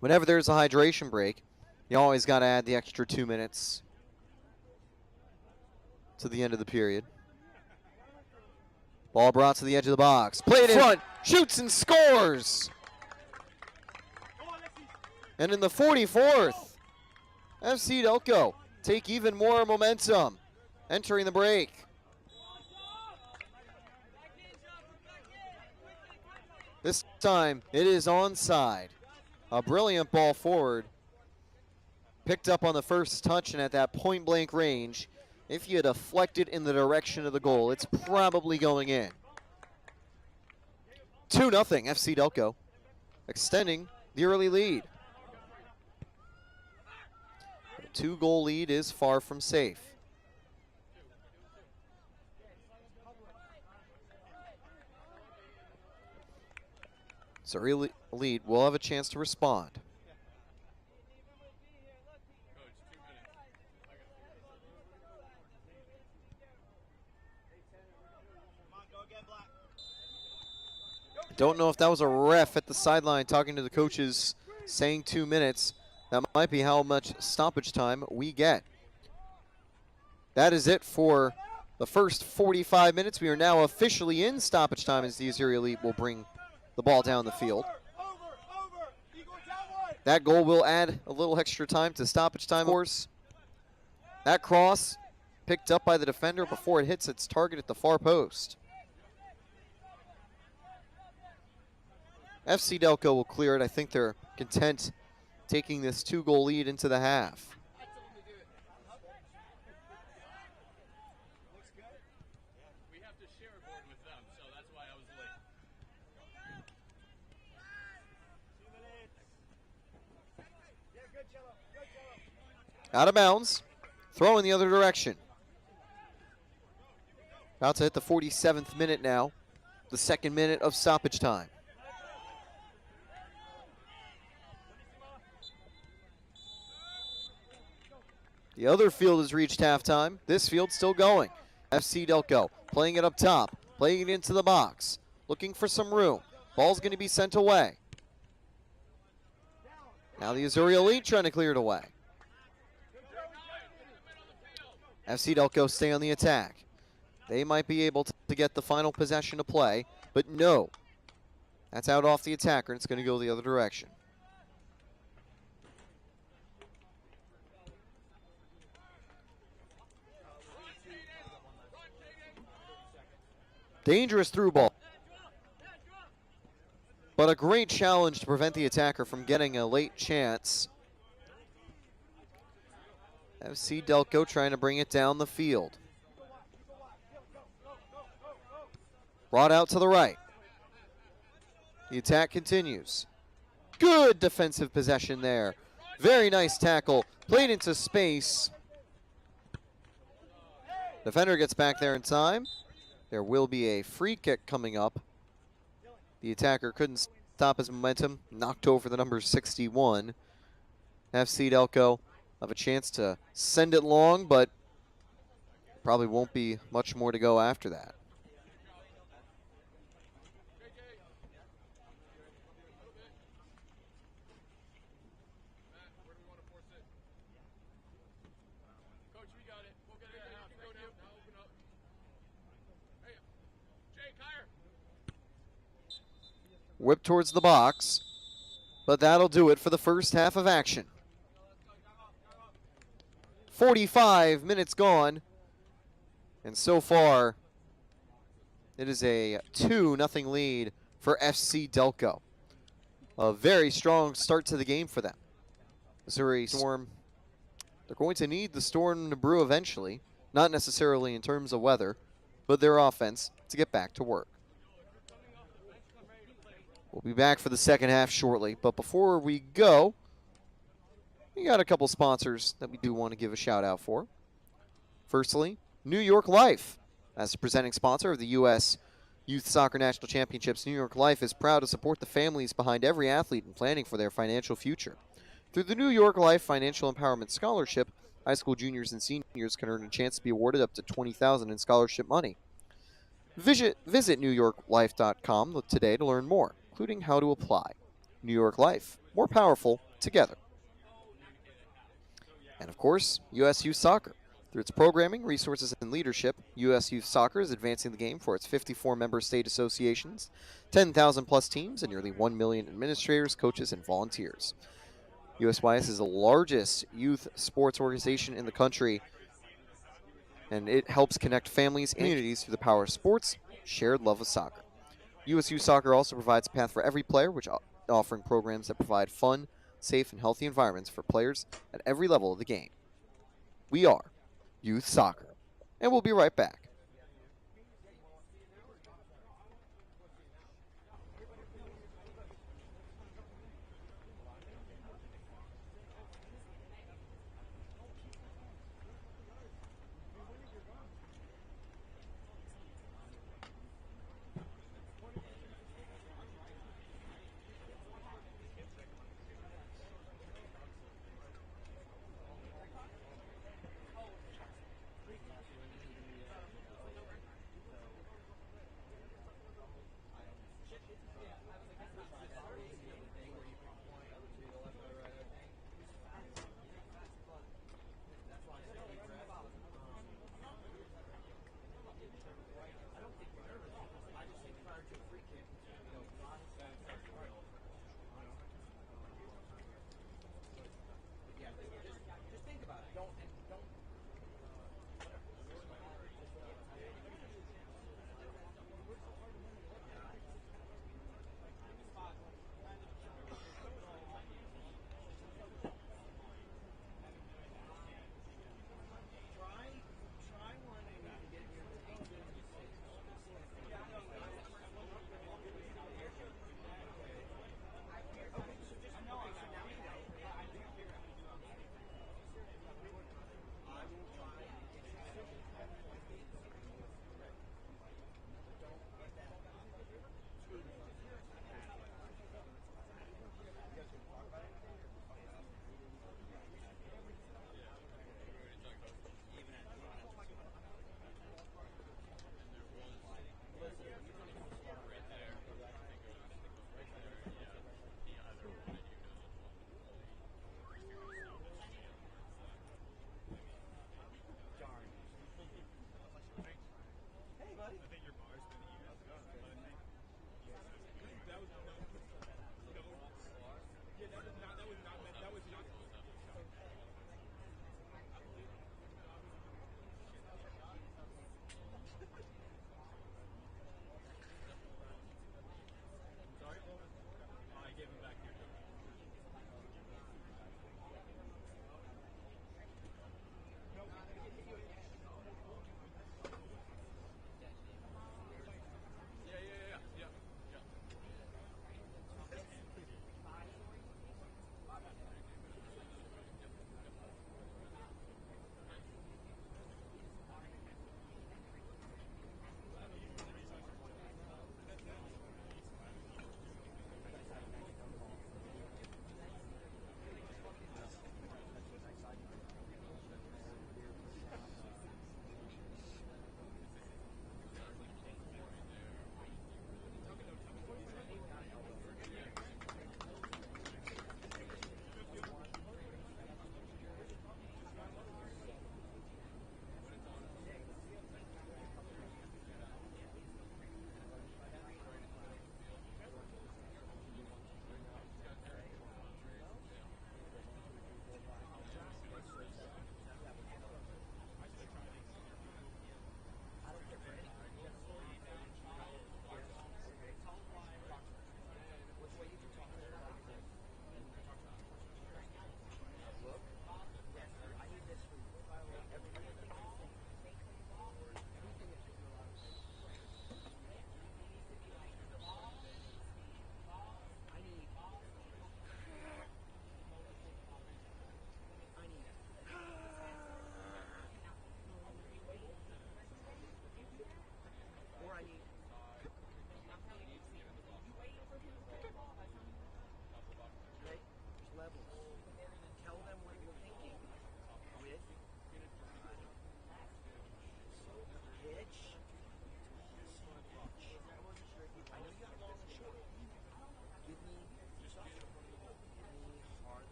S2: Whenever there's a hydration break, you always got to add the extra 2 minutes to the end of the period. Ball brought to the edge of the box. Played in front, shoots and scores! And in the 44th, FC DELCO take even more momentum entering the break. This time it is onside. A brilliant ball forward. Picked up on the first touch and at that point blank range. If you deflected in the direction of the goal, it's probably going in. 2-0 FC DELCO, extending the early lead. A 2-goal lead is far from safe. Azzurri lead will have a chance to respond. Don't know if that was a ref at the sideline talking to the coaches saying 2 minutes. That might be how much stoppage time we get. That is it for the first 45 minutes. We are now officially in stoppage time as the Azzurri Elite will bring the ball down the field. That goal will add a little extra time to stoppage time, of course. That cross picked up by the defender before it hits its target at the far post. FC DELCO will clear it. I think they're content taking this 2-goal lead into the half. Out of bounds, throw in the other direction. About to hit the 47th minute now, the 2nd minute of stoppage time. The other field has reached halftime. This field's still going. FC DELCO playing it up top, playing it into the box, looking for some room. Ball's going to be sent away. Now the Azzurri Elite trying to clear it away. FC DELCO stay on the attack. They might be able to get the final possession to play, but no. That's out off the attacker, and it's going to go the other direction. Dangerous through ball. But a great challenge to prevent the attacker from getting a late chance. FC DELCO trying to bring it down the field. Brought out to the right. The attack continues. Good defensive possession there. Very nice tackle. Played into space. Defender gets back there in time. There will be a free kick coming up. The attacker couldn't stop his momentum. Knocked over the number 61. FC DELCO have a chance to send it long, but probably won't be much more to go after that. Whip towards the box, but that'll do it for the first half of action. 45 minutes gone, and so far it is a 2-0 lead for FC DELCO. A very strong start to the game for them. Azzurri Storm, they're going to need the storm to brew eventually, not necessarily in terms of weather, but their offense to get back to work. We'll be back for the second half shortly, but before we go, we got a couple sponsors that we do want to give a shout out for. Firstly, New York Life. As the presenting sponsor of the U.S. Youth Soccer National Championships, New York Life is proud to support the families behind every athlete in planning for their financial future. Through the New York Life Financial Empowerment Scholarship, high school juniors and seniors can earn a chance to be awarded up to $20,000 in scholarship money. Visit NewYorkLife.com today to learn more, including how to apply. New York Life, more powerful together. And of course, U.S. Youth Soccer. Through its programming, resources, and leadership, U.S. Youth Soccer is advancing the game for its 54 member state associations, 10,000 plus teams, and nearly 1 million administrators, coaches, and volunteers. USYS is the largest youth sports organization in the country, and it helps connect families and communities through the power of sports, shared love of soccer. U.S. Youth Soccer also provides a path for every player, which offering programs that provide fun, safe, and healthy environments for players at every level of the game. We are Youth Soccer, and we'll be right back.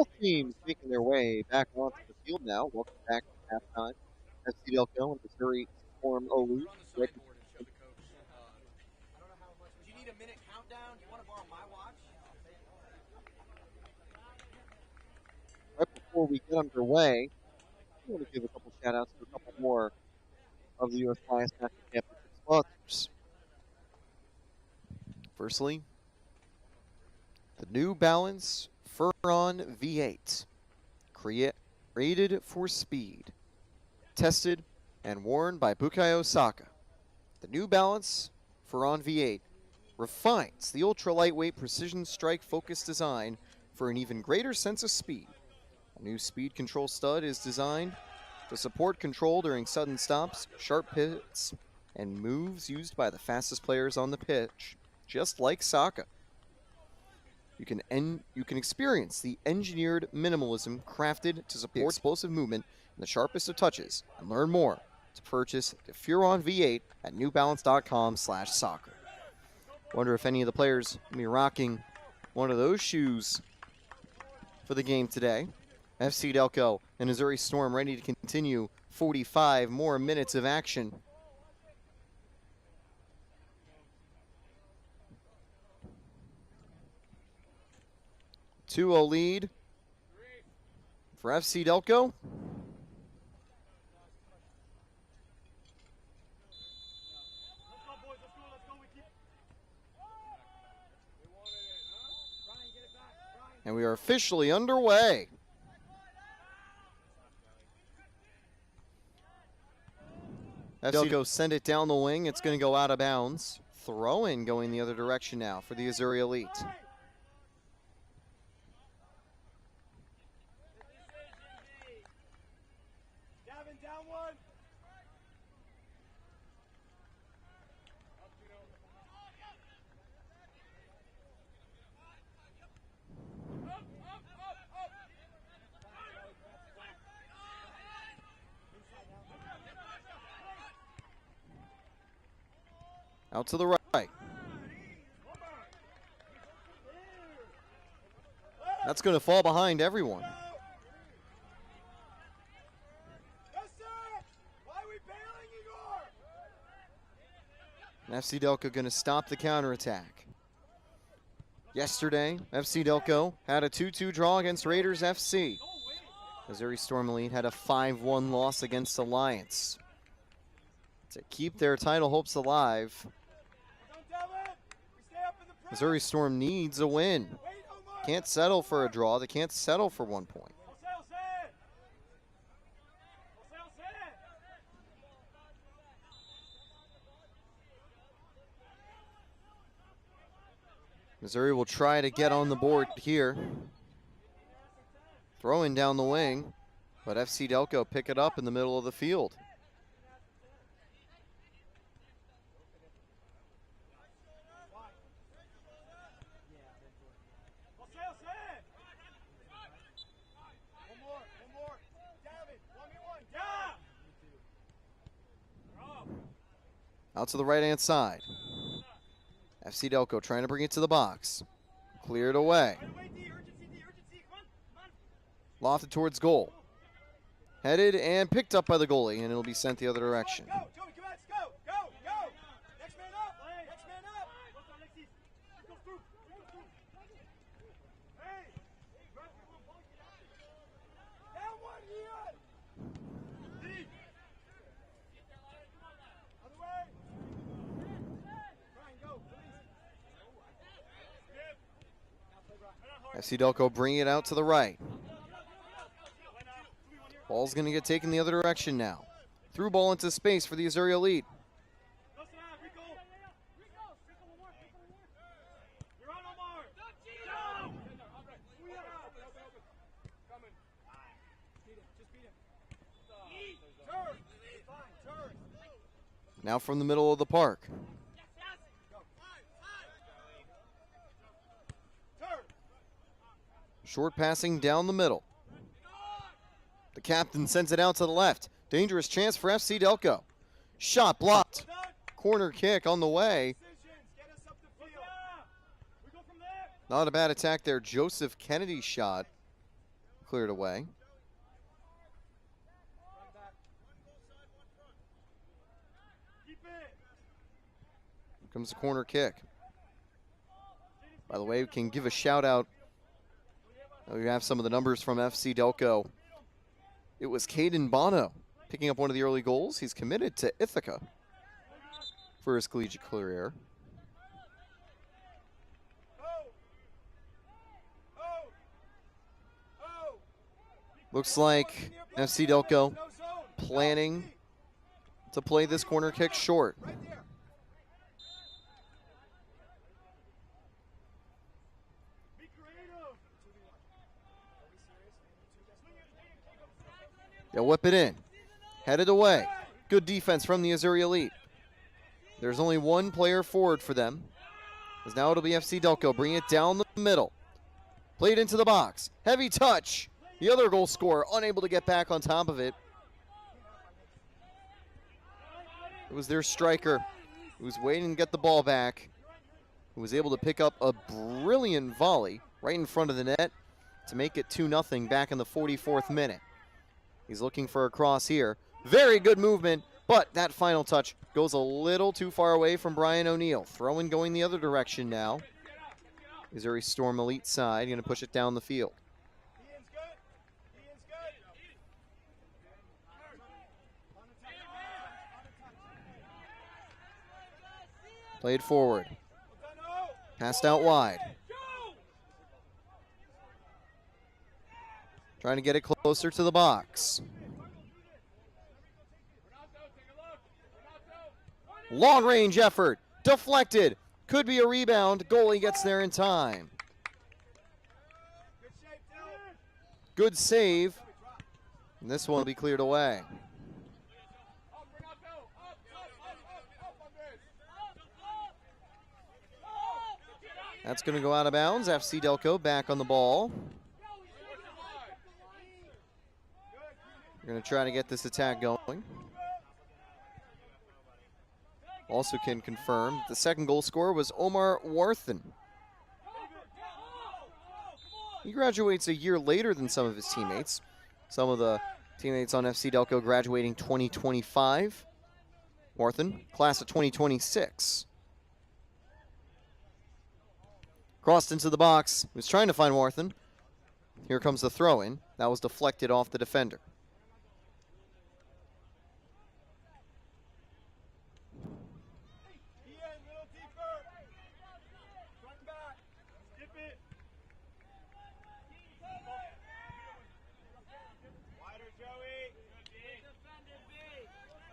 S2: Both teams making their way back onto the field now. Welcome back to halftime. FC DELCO and Azzurri Storm Olu.
S3: You're on the sideboard and show the coach. I don't know how much. Do you need a minute countdown? Do you want to borrow my watch?
S2: Right before we get underway, I want to give a couple shout outs to a couple more of the USYS National Championship sponsors. Firstly, the New Balance Furon V8, created for speed, tested and worn by Bukayo Osaka. The New Balance Furon V8 refines the ultra-lightweight precision strike focused design for an even greater sense of speed. A new speed control stud is designed to support control during sudden stops, sharp pivots, and moves used by the fastest players on the pitch, just like Saka. You can experience the engineered minimalism crafted to support explosive movement and the sharpest of touches, and learn more to purchase the Furon V8 at newbalance.com/soccer. Wonder if any of the players will be rocking one of those shoes for the game today. FC DELCO and Azzurri Storm ready to continue 45 more minutes of action. A 2-0 lead for FC DELCO. And we are officially underway. FC DELCO send it down the wing. It's going to go out of bounds. Throw-in going the other direction now for the Azzurri Elite. Out to the right. That's going to fall behind everyone. And FC DELCO going to stop the counterattack. Yesterday, FC DELCO had a 2-2 draw against Raiders FC. Azzurri Storm Elite had a 5-1 loss against Alliance. To keep their title hopes alive, Azzurri Storm needs a win. Can't settle for a draw. They can't settle for 1 point. Azzurri will try to get on the board here. Throwing down the wing, but FC DELCO pick it up in the middle of the field. Out to the right-hand side. FC DELCO trying to bring it to the box. Cleared away. Lofted towards goal. Headed and picked up by the goalie, and it'll be sent the other direction. FC DELCO bringing it out to the right. Ball's going to get taken the other direction now. Through ball into space for the Azzurri Elite. Now from the middle of the park. Short passing down the middle. The captain sends it out to the left. Dangerous chance for FC DELCO. Shot blocked. Corner kick on the way. Not a bad attack there. Joseph Kennedy's shot. cleared away. Here comes the corner kick. By the way, we can give a shout out. We have some of the numbers from FC Delco. It was Caden Bono picking up one of the early goals. He's committed to Ithaca for his collegiate career. Looks like FC Delco planning to play this corner kick short. They'll whip it in. Headed away. Good defense from the Azzurri Elite. There's only one player forward for them. As now it'll be FC Delco. Bring it down the middle. Played into the box. Heavy touch. The other goal scorer unable to get back on top of it. It was their striker who was waiting to get the ball back, who was able to pick up a brilliant volley right in front of the net to make it 2-0 back in the 44th minute. He's looking for a cross here. Very good movement, but that final touch goes a little too far away from Brian O'Neill. Throw-in going the other direction now. Missouri Storm Elite side, going to push it down the field. Played forward. Passed out wide. Trying to get it closer to the box. Long range effort. Deflected. Could be a rebound. Goalie gets there in time. Good save. And this one will be cleared away. That's going to go out of bounds. FC Delco back on the ball. We're going to try to get this attack going. Also can confirm that the second goal scorer was Omar Warthen. He graduates a year later than some of his teammates. Some of the teammates on FC Delco graduating 2025. Warthen, class of 2026. Crossed into the box. He was trying to find Warthen. Here comes the throw-in. That was deflected off the defender.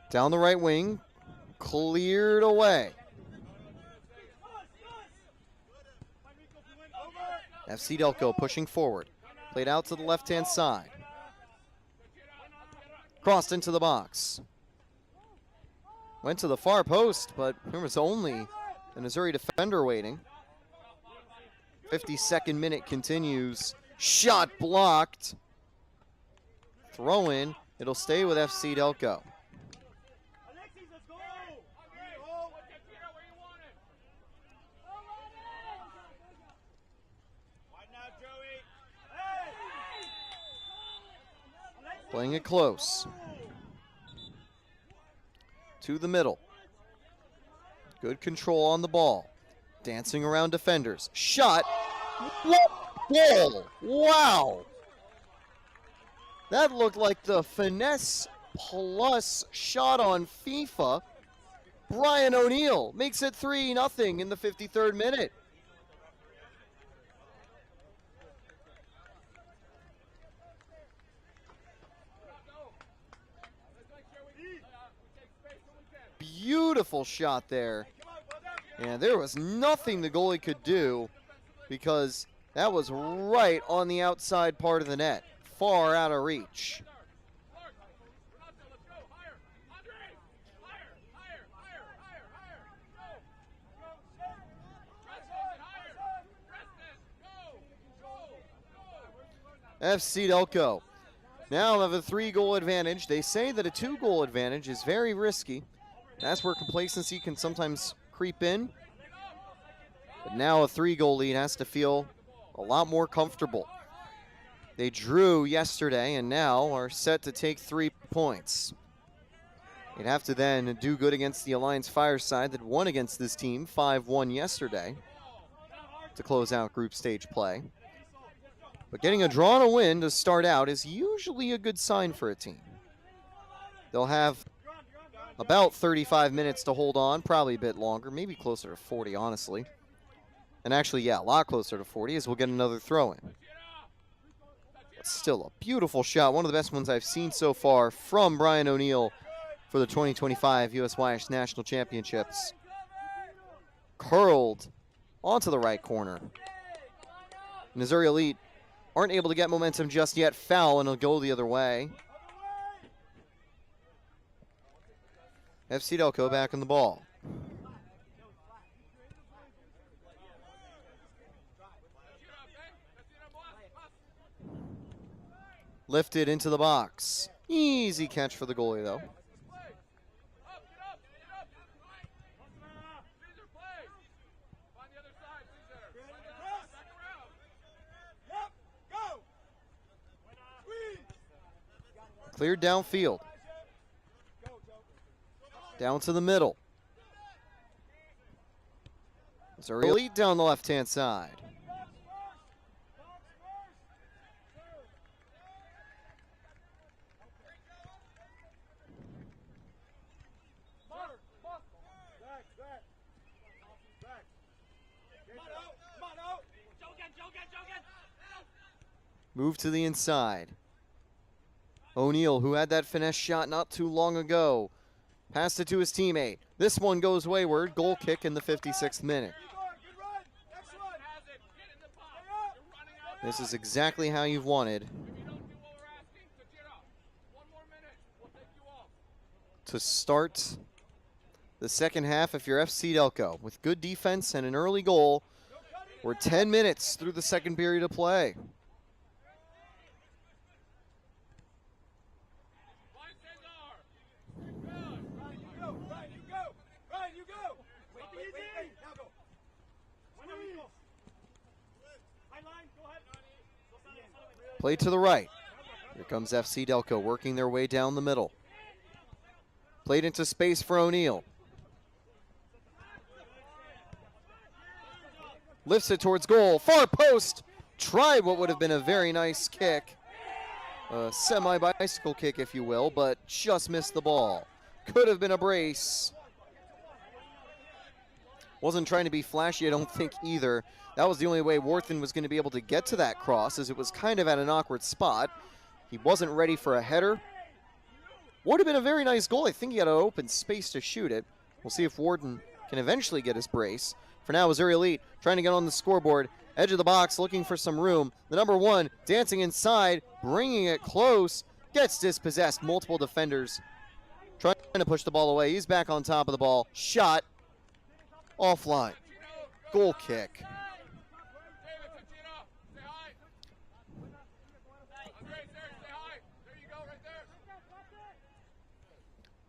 S2: Down the right wing, cleared away. FC Delco pushing forward. Played out to the left-hand side. Crossed into the box. Went to the far post, but there was only a Missouri defender waiting. 52nd minute continues. Shot blocked. Throw in. It'll stay with FC Delco. Playing it close. To the middle. Good control on the ball. Dancing around defenders. Shot. What goal? Wow. That looked like the finesse plus shot on FIFA. Brian O'Neill makes it 3-0 in the 53rd minute. Beautiful shot there. And there was nothing the goalie could do because that was right on the outside part of the net, far out of reach. FC Delco now have a 3-goal advantage. They say that a 2-goal advantage is very risky. That's where complacency can sometimes creep in. But now a 3-goal lead has to feel a lot more comfortable. They drew yesterday and now are set to take 3 points. They'd have to then do good against the Alliance Fireside that won against this team 5-1 yesterday to close out group stage play. But getting a draw and a win to start out is usually a good sign for a team. They'll have about 35 minutes to hold on, probably a bit longer, maybe closer to 40, honestly. And actually, yeah, a lot closer to 40 as we'll get another throw-in. But still a beautiful shot, one of the best ones I've seen so far from Brian O'Neill for the 2025 USYS National Championships. Curled onto the right corner. Missouri Elite aren't able to get momentum just yet. Foul, and it'll go the other way. FC DELCO back on the ball. Lifted into the box. Easy catch for the goalie, though. Cleared downfield. Down to the middle. Missouri Elite down the left-hand side. Move to the inside. O'Neill, who had that finesse shot not too long ago, passed it to his teammate. This one goes wayward. Goal kick in the 56th minute. This is exactly how you've wanted to start the second half if you're FC DELCO. With good defense and an early goal, we're 10 minutes through the second period of play. Play to the right. Here comes FC DELCO working their way down the middle. Played into space for O'Neill. Lifts it towards goal. Far post. Tried what would have been a very nice kick. A semi-bicycle kick, if you will, but just missed the ball. Could have been a brace. Wasn't trying to be flashy, I don't think, either. That was the only way Worthen was going to be able to get to that cross, as it was kind of at an awkward spot. He wasn't ready for a header. Would have been a very nice goal. I think he had an open space to shoot it. We'll see if Worthen can eventually get his brace. For now, Azzurri Elite trying to get on the scoreboard. Edge of the box, looking for some room. The number 1 dancing inside, bringing it close. Gets dispossessed. Multiple defenders trying to push the ball away. He's back on top of the ball. Shot. Offline. Goal kick.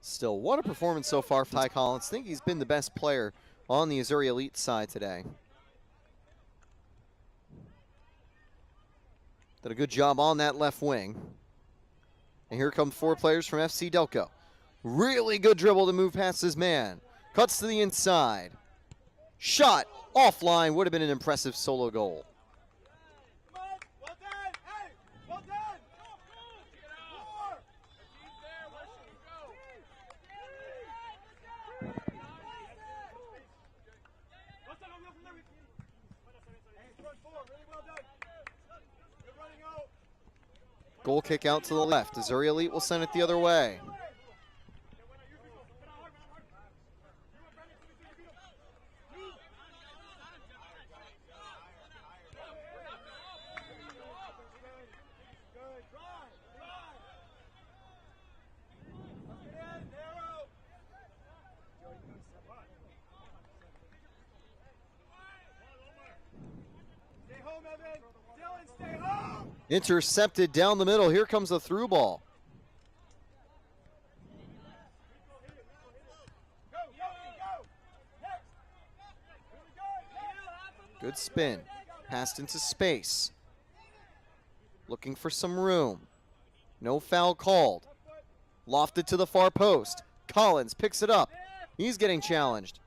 S2: Still, what a performance so far for Ty Collins. I think he's been the best player on the Azzurri Elite side today. Did a good job on that left wing. And here come 4 players from FC DELCO. Really good dribble to move past his man. Cuts to the inside. Shot offline. Would have been an impressive solo goal. Goal kick out to the left. Azzurri Elite will send it the other way. Intercepted down the middle. Here comes the through ball. Good spin. Passed into space. looking for some room. No foul called. Lofted to the far post. Collins picks it up. He's getting challenged.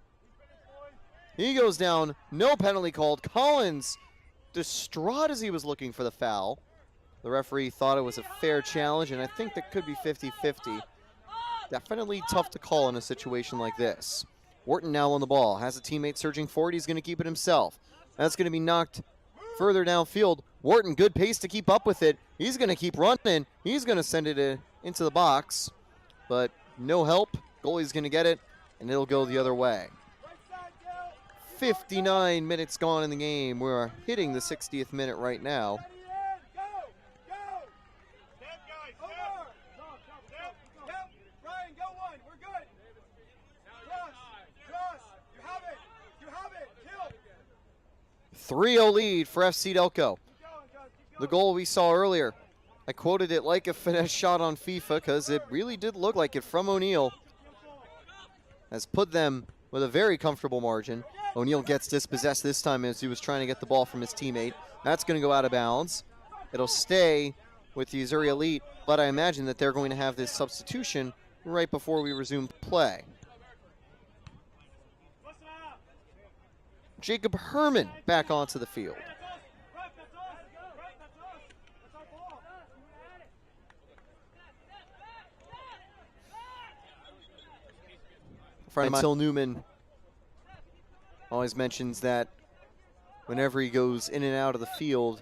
S2: He goes down. No penalty called. Collins distraught as he was looking for the foul. The referee thought it was a fair challenge, and I think that could be 50-50. Definitely tough to call in a situation like this. Wharton now on the ball. Has a teammate surging forward. He's going to keep it himself. That's going to be knocked further downfield. Wharton, good pace to keep up with it. He's going to keep running. He's going to send it into the box, but no help. Goalie's going to get it, and it'll go the other way. 59 minutes gone in the game. We're hitting the 60th minute right now.
S3: Ryan, go one. We're good. You have it. You have it. Kill.
S2: 3-0 lead for FC Delco. The goal we saw earlier, I quoted it like a finesse shot on FIFA because it really did look like it from O'Neal. Has put them with a very comfortable margin. O'Neal gets dispossessed this time as he was trying to get the ball from his teammate. That's going to go out of bounds. It'll stay with the Azzurri Elite, but I imagine that they're going to have this substitution right before we resume play. Jacob Herman back onto the field. Until Newman always mentions that whenever he goes in and out of the field,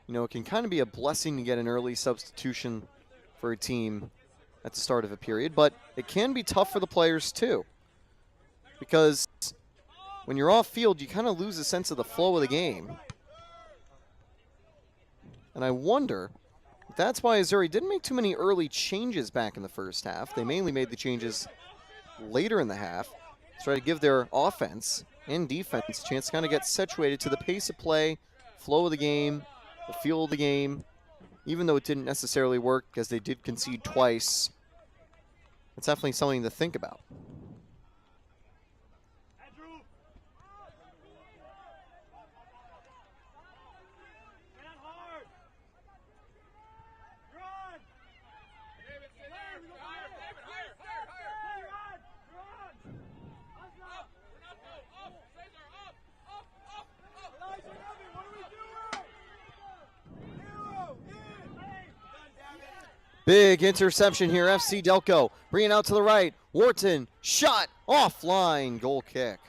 S2: you know, it can kind of be a blessing to get an early substitution for a team at the start of a period, but it can be tough for the players too, because when you're off field, you kind of lose a sense of the flow of the game. And I wonder if that's why Azzurri didn't make too many early changes back in the first half. They mainly made the changes later in the half to try to give their offense and defense a chance to kind of get situated to the pace of play, flow of the game, the feel of the game, even though it didn't necessarily work because they did concede twice. It's definitely something to think about. Big interception here, FC Delco. Bringing it out to the right. Wharton, shot, offline, goal kick.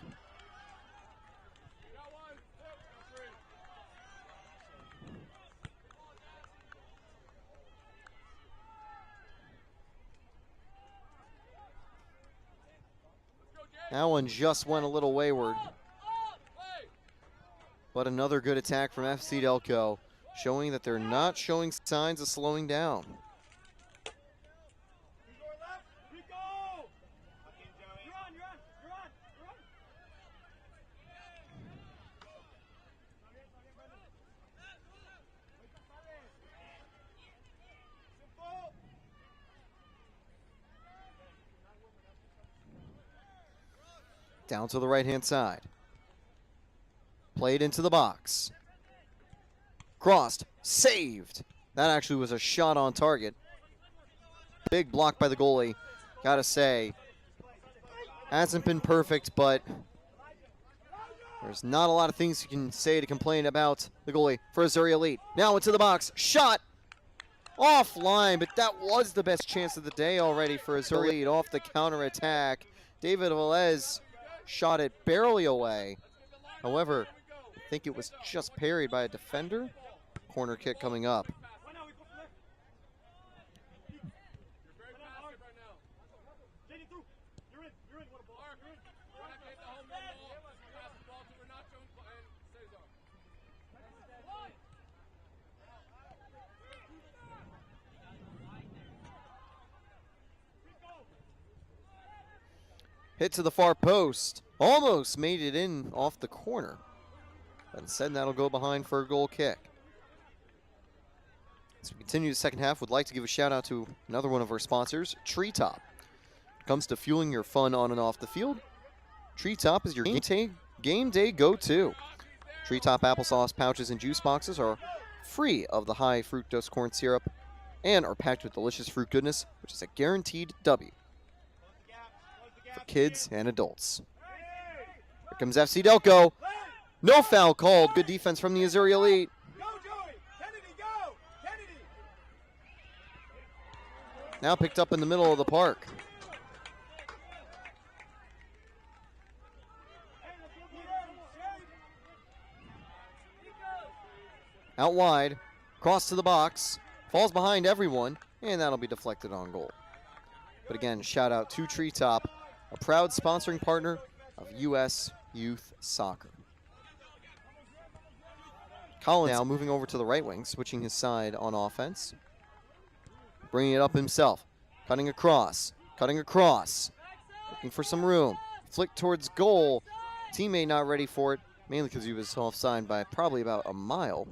S2: That one just went a little wayward. But another good attack from FC Delco, showing that they're not showing signs of slowing down. Down to the right-hand side. Played into the box. Crossed. Saved. That actually was a shot on target. Big block by the goalie. Gotta say, hasn't been perfect, but there's not a lot of things you can say to complain about the goalie for Azzurri Elite. Now into the box. Shot. Offline, but that was the best chance of the day already for Azzurri Elite off the counterattack. David Velez shot it barely away. However, I think it was just parried by a defender. Corner kick coming up. Hit to the far post. Almost made it in off the corner. But instead, that'll go behind for a goal kick. As we continue the second half, would like to give a shout out to another one of our sponsors, Treetop. When it comes to fueling your fun on and off the field, Treetop is your game day go-to. Treetop applesauce pouches and juice boxes are free of the high fructose corn syrup, and are packed with delicious fruit goodness, which is a guaranteed W for kids and adults. Here comes FC Delco. No foul called. Good defense from the Azzurri Elite. Now picked up in the middle of the park. Out wide, cross to the box, falls behind everyone, and that'll be deflected on goal. But again, shout out to Treetop, a proud sponsoring partner of U.S. Youth Soccer. Collins now moving over to the right wing, switching his side on offense. Bringing it up himself, cutting across, looking for some room. Flick towards goal. Teammate not ready for it, mainly because he was offside by probably about a mile.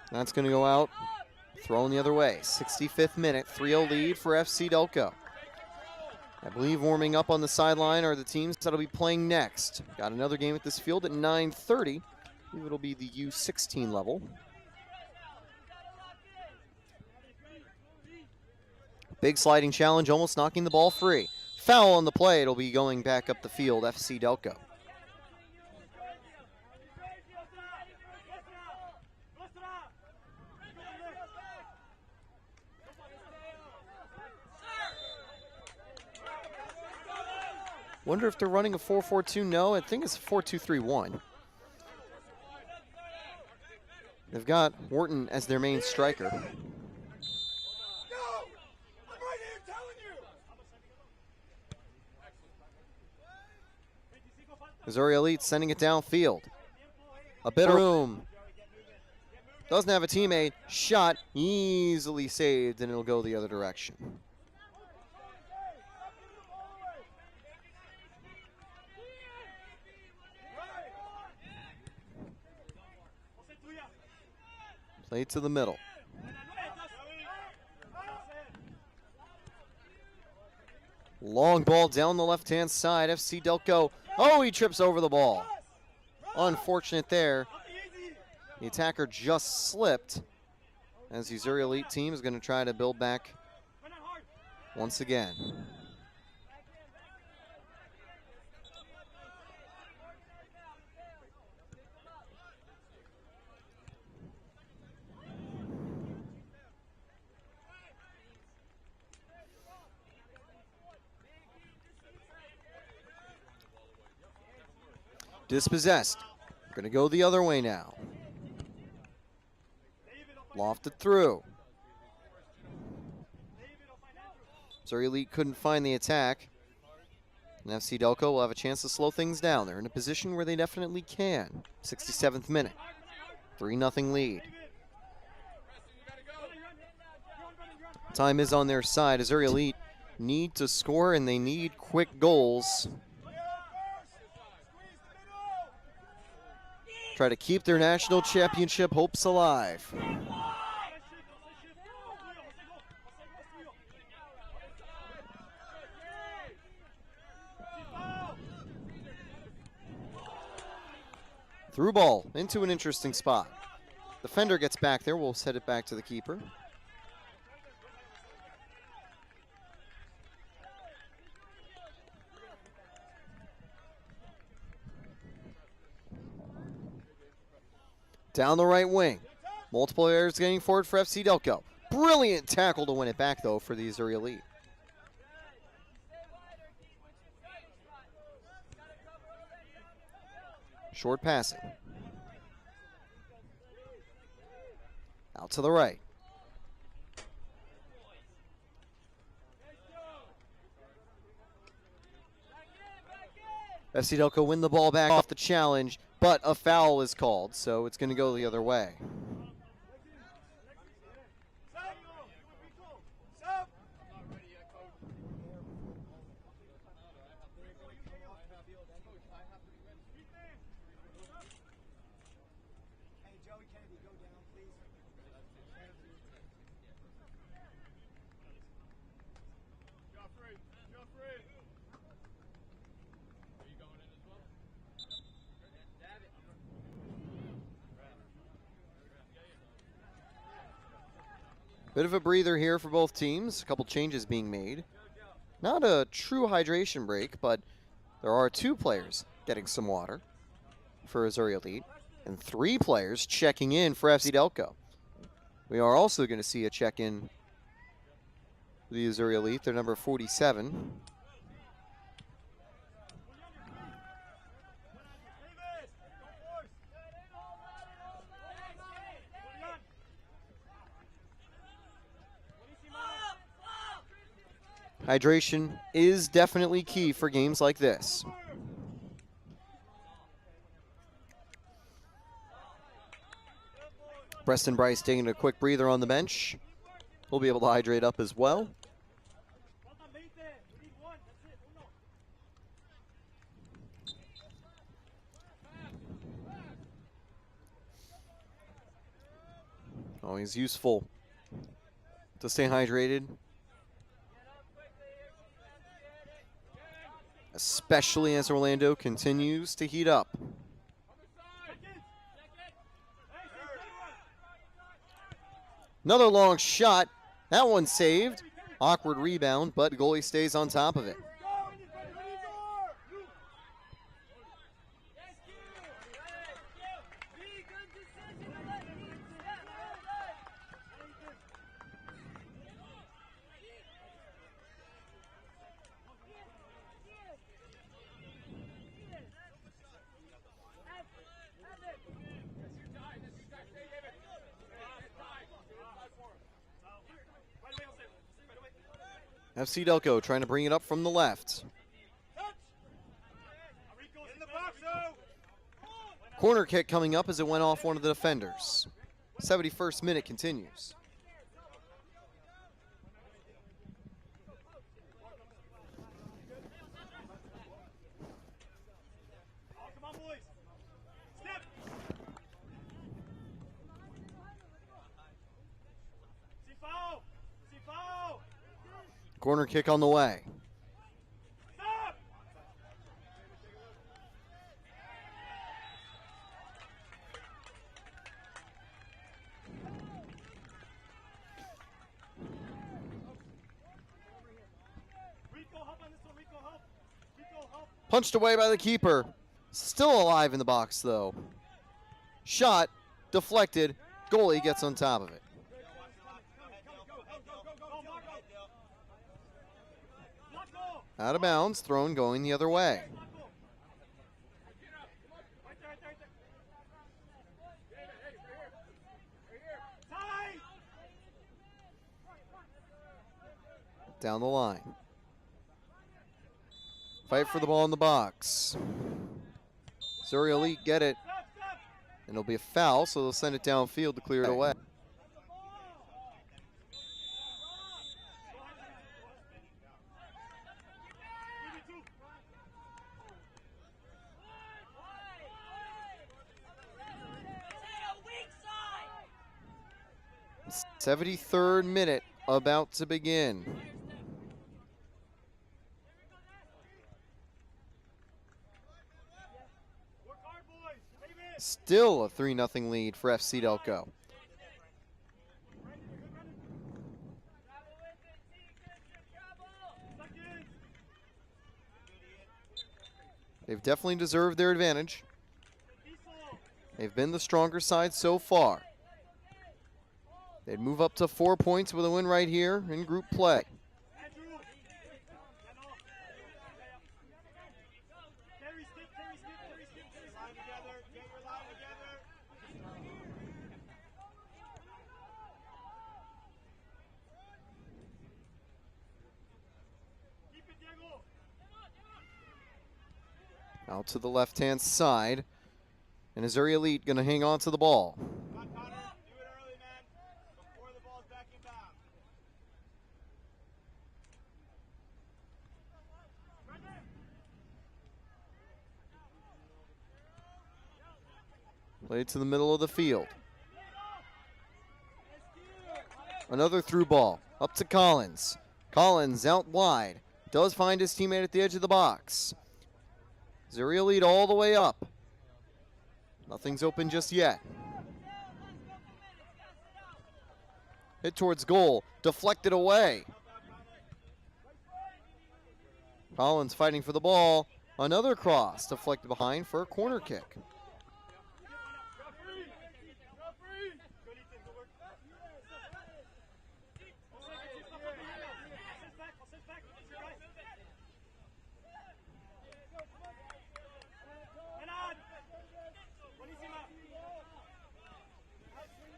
S2: That's going to go out, thrown the other way. 65th minute, 3-0 lead for FC Delco. I believe warming up on the sideline are the teams that'll be playing next. Got another game at this field at 9:30. I believe it'll be the U16 level. Big sliding challenge, almost knocking the ball free. Foul on the play, it'll be going back up the field, FC Delco. Wonder if they're running a 4-4-2. No, I think it's a 4-2-3-1. They've got Wharton as their main striker. Azzurri Elite sending it downfield. A bit of room. Doesn't have a teammate. Shot easily saved, and it'll go the other direction. Play to the middle. Long ball down the left-hand side. FC Delco. Oh, he trips over the ball. Unfortunate there. The attacker just slipped as the Azzurri Elite team is going to try to build back once again. Dispossessed. Going to go the other way now. Lofted through. Azzurri Elite couldn't find the attack. And FC Delco will have a chance to slow things down. They're in a position where they definitely can. 67th minute. 3-0 lead. Time is on their side. Azzurri Elite need to score, and they need quick goals. Try to keep their national championship hopes alive. Through ball into an interesting spot. Defender gets back there. We'll set it back to the keeper. Down the right wing. Multiple errors getting forward for FC Delco. Brilliant tackle to win it back, though, for the Azzurri Elite. Short passing. Out to the right. FC Delco win the ball back off the challenge, but a foul is called, so it's going to go the other way. Bit of a breather here for both teams. A couple changes being made. Not a true hydration break, but there are 2 players getting some water for Azzurri Elite, and 3 players checking in for FC DELCO. We are also going to see a check-in for the Azzurri Elite. They're number 47. Hydration is definitely key for games like this. Preston Bryce taking a quick breather on the bench. He'll be able to hydrate up as well. Always useful to stay hydrated, especially as Orlando continues to heat up. Another long shot. That one saved. Awkward rebound, but the goalie stays on top of it. FC DELCO trying to bring it up from the left. Corner kick coming up as it went off one of the defenders. 71st minute continues. Corner kick on the way. Punched away by the keeper. Still alive in the box, though. Shot, deflected. Goalie gets on top of it. Out of bounds, thrown going the other way. Down the line. Fight for the ball in the box. Azzurri Elite get it. And it'll be a foul, so they'll send it downfield to clear it away. The 73rd minute about to begin. Still a 3-0 lead for FC DELCO. They've definitely deserved their advantage. They've been the stronger side so far. They'd move up to 4 points with a win right here in group play. Out to the left-hand side, and Azzurri Elite going to hang on to the ball. Played to the middle of the field. Another through ball, up to Collins. Collins out wide, does find his teammate at the edge of the box. Azzurri Elite all the way up. Nothing's open just yet. Hit towards goal. Deflected away. Collins fighting for the ball. Another cross. Deflected behind for a corner kick.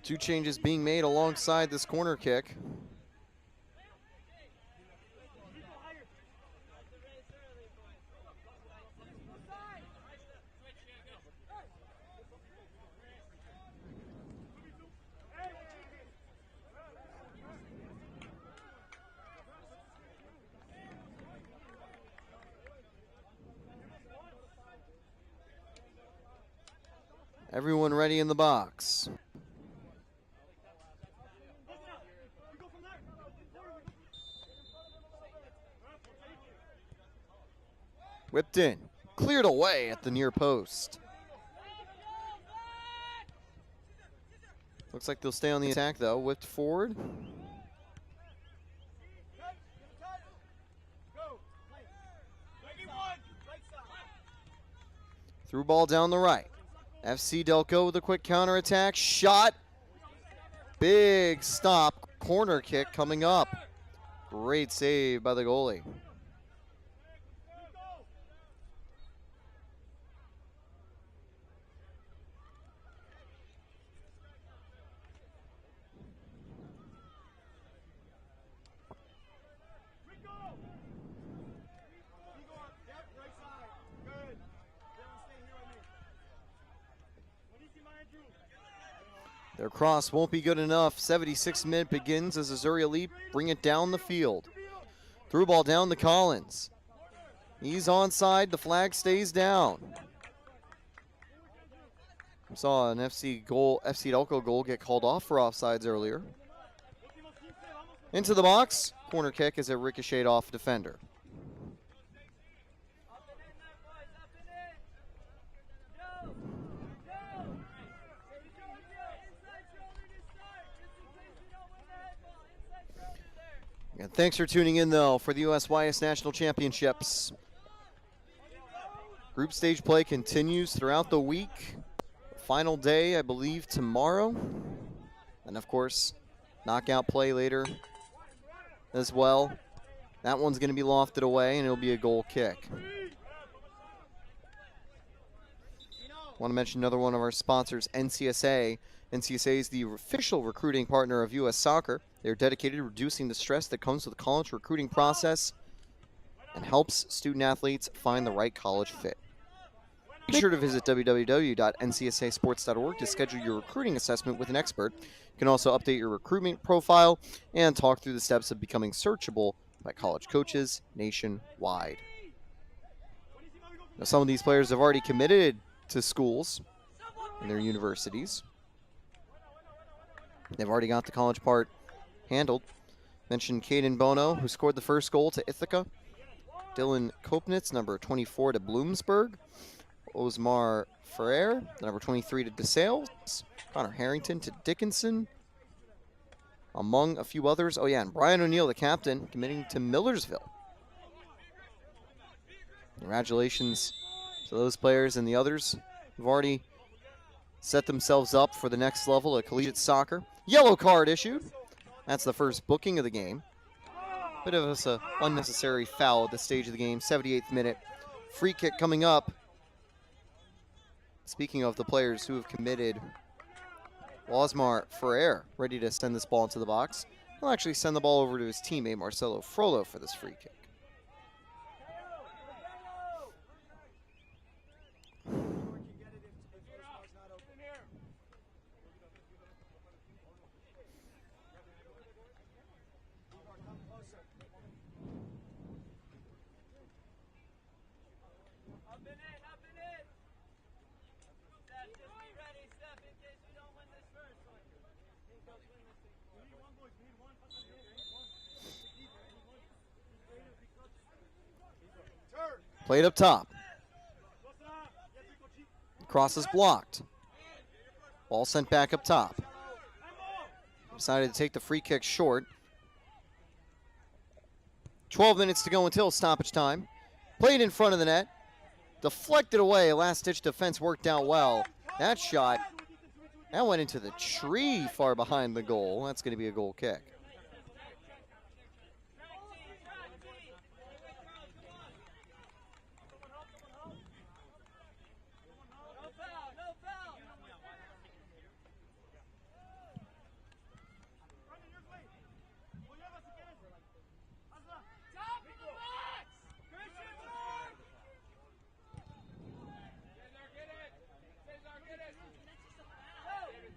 S2: Two changes being made alongside this corner kick. Everyone ready in the box. Whipped in, cleared away at the near post. Looks like they'll stay on the attack though, whipped forward. Through ball down the right. FC DELCO with a quick counterattack, shot. Big stop, corner kick coming up. Great save by the goalie. Their cross won't be good enough. 76th minute begins as Azzurri Elite bring it down the field. Through ball down to Collins. He's onside. The flag stays down. We saw an FC DELCO goal get called off for offsides earlier. Into the box. Corner kick as it ricocheted off defender. And thanks for tuning in, though, for the USYS National Championships. Group stage play continues throughout the week. Final day, I believe, tomorrow. And, of course, knockout play later as well. That one's going to be lofted away, and it'll be a goal kick. I want to mention another one of our sponsors, NCSA. NCSA is the official recruiting partner of U.S. Soccer. They're dedicated to reducing the stress that comes with the college recruiting process and helps student-athletes find the right college fit. Be sure to visit www.ncsasports.org to schedule your recruiting assessment with an expert. You can also update your recruitment profile and talk through the steps of becoming searchable by college coaches nationwide. Now, some of these players have already committed to schools in their universities. They've already got the college part handled. Mentioned Caden Bono, who scored the first goal to Ithaca. Dylan Kopnitz, number 24 to Bloomsburg. Osmar Ferrer, number 23 to DeSales. Connor Harrington to Dickinson. Among a few others. Oh, yeah, and Brian O'Neill, the captain, committing to Millersville. Congratulations to those players and the others who've already set themselves up for the next level of collegiate soccer. Yellow card issued. That's the first booking of the game. Bit of an unnecessary foul at this stage of the game. 78th minute. Free kick coming up. Speaking of the players who have committed, Osmar Ferrer ready to send this ball into the box. He'll actually send the ball over to his teammate Marcelo Frollo for this free kick. Played up top. Cross is blocked. Ball sent back up top. decided to take the free kick short. 12 minutes to go until stoppage time. Played in front of the net. Deflected away. Last-ditch defense worked out well. That shot, that went into the tree far behind the goal. That's going to be a goal kick.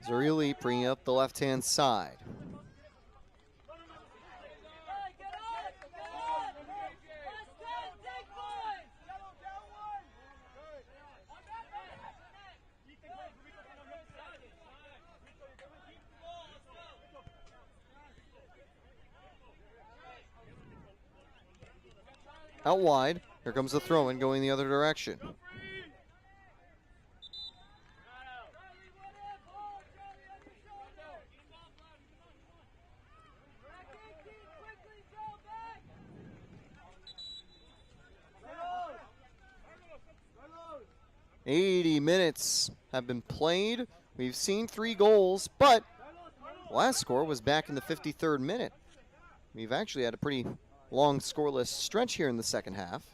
S2: Azzurri bringing up the left-hand side. Out wide. Here comes the throw-in going the other direction. "80 minutes have been played. We've seen 3 goals, but the last score was back in the 53rd minute. We've actually had a pretty long scoreless stretch here in the second half.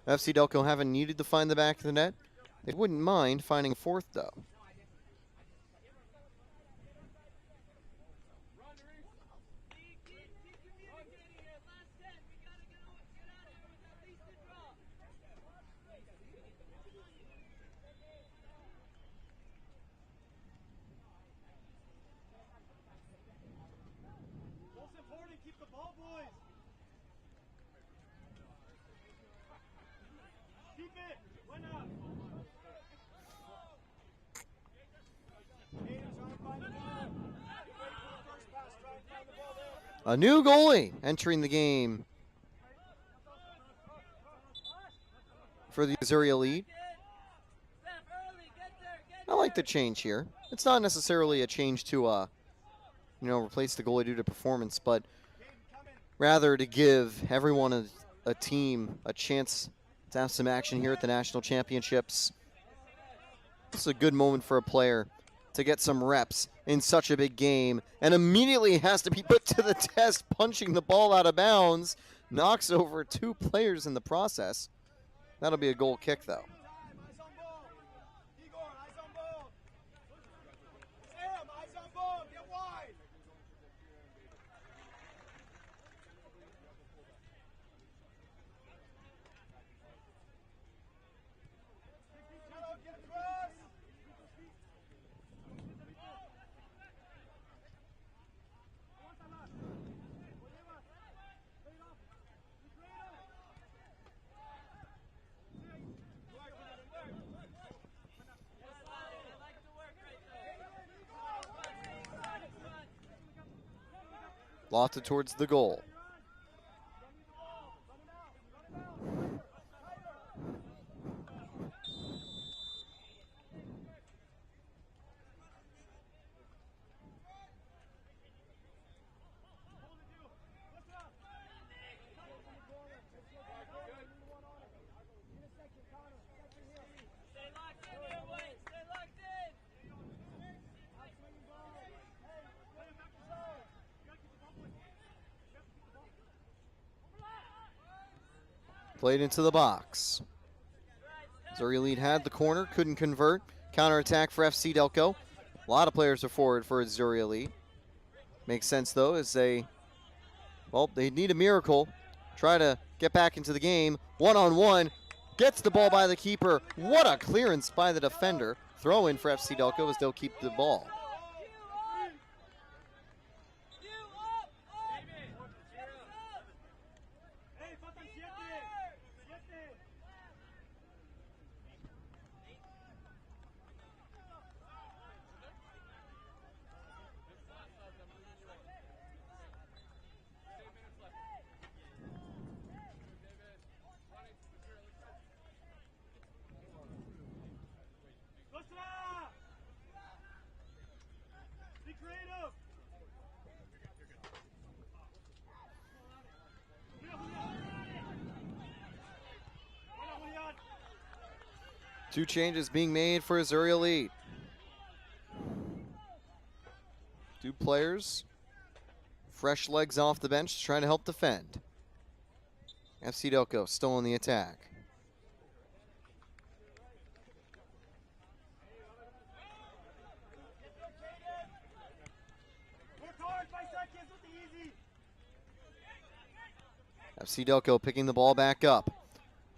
S2: FC DELCO haven't needed to find the back of the net. They wouldn't mind finding a fourth, though.
S3: Keep the ball, boys. Keep it. Why not?
S2: A new goalie entering the game for the Azzurri Elite. I like the change here. It's not necessarily a change to replace the goalie due to performance, but rather to give everyone a team a chance to have some action here at the National Championships. It's a good moment for a player to get some reps in such a big game, and immediately has to be put to the test, punching the ball out of bounds. Knocks over 2 players in the process. That'll be a goal kick, though. Lofted towards the goal. Played into the box. Azzurri Elite had the corner, couldn't convert. Counterattack for FC DELCO. A lot of players are forward for Azzurri Elite. Makes sense, though, as they need a miracle. Try to get back into the game. One-on-one. Gets the ball by the keeper. What a clearance by the defender. Throw in for FC DELCO as they'll keep the ball. 2 changes being made for Azzurri Elite. 2 players, fresh legs off the bench, trying to help defend. FC DELCO still on the attack. FC DELCO picking the ball back up.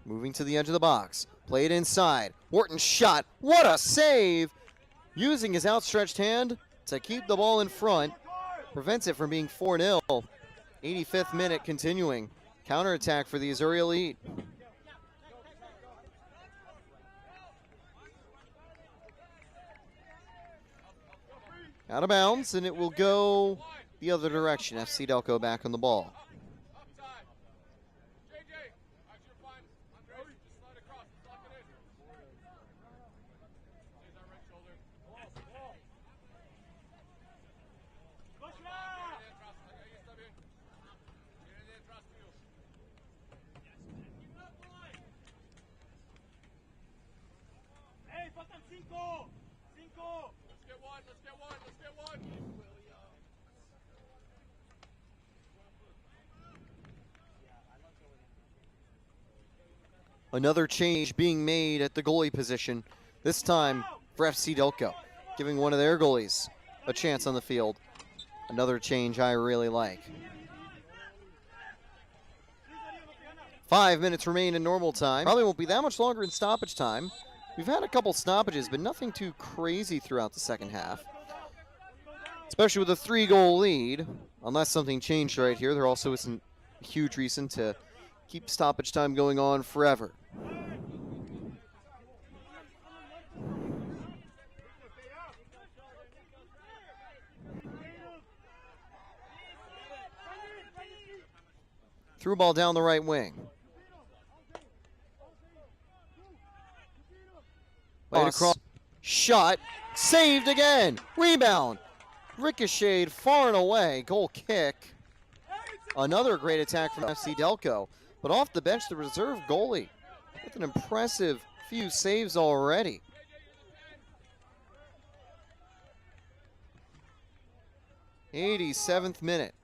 S2: Moving to the edge of the box. Played inside. Wharton's shot. What a save! Using his outstretched hand to keep the ball in front. Prevents it from being 4-0. 85th minute continuing. Counterattack for the Azzurri Elite. Out of bounds, and it will go the other direction. FC DELCO back on the ball. Another change being made at the goalie position, this time for FC DELCO, giving one of their goalies a chance on the field. Another change I really like. 5 minutes remain in normal time. Probably won't be that much longer in stoppage time. We've had a couple stoppages, but nothing too crazy throughout the second half. Especially with a 3-goal lead. Unless something changed right here, there also isn't a huge reason to keep stoppage time going on forever. Through ball down the right wing. Right across. Shot. Saved again. Rebound. Ricocheted far and away. Goal kick. Another great attack from FC DELCO. But off the bench, the reserve goalie with an impressive few saves already. '87th minute.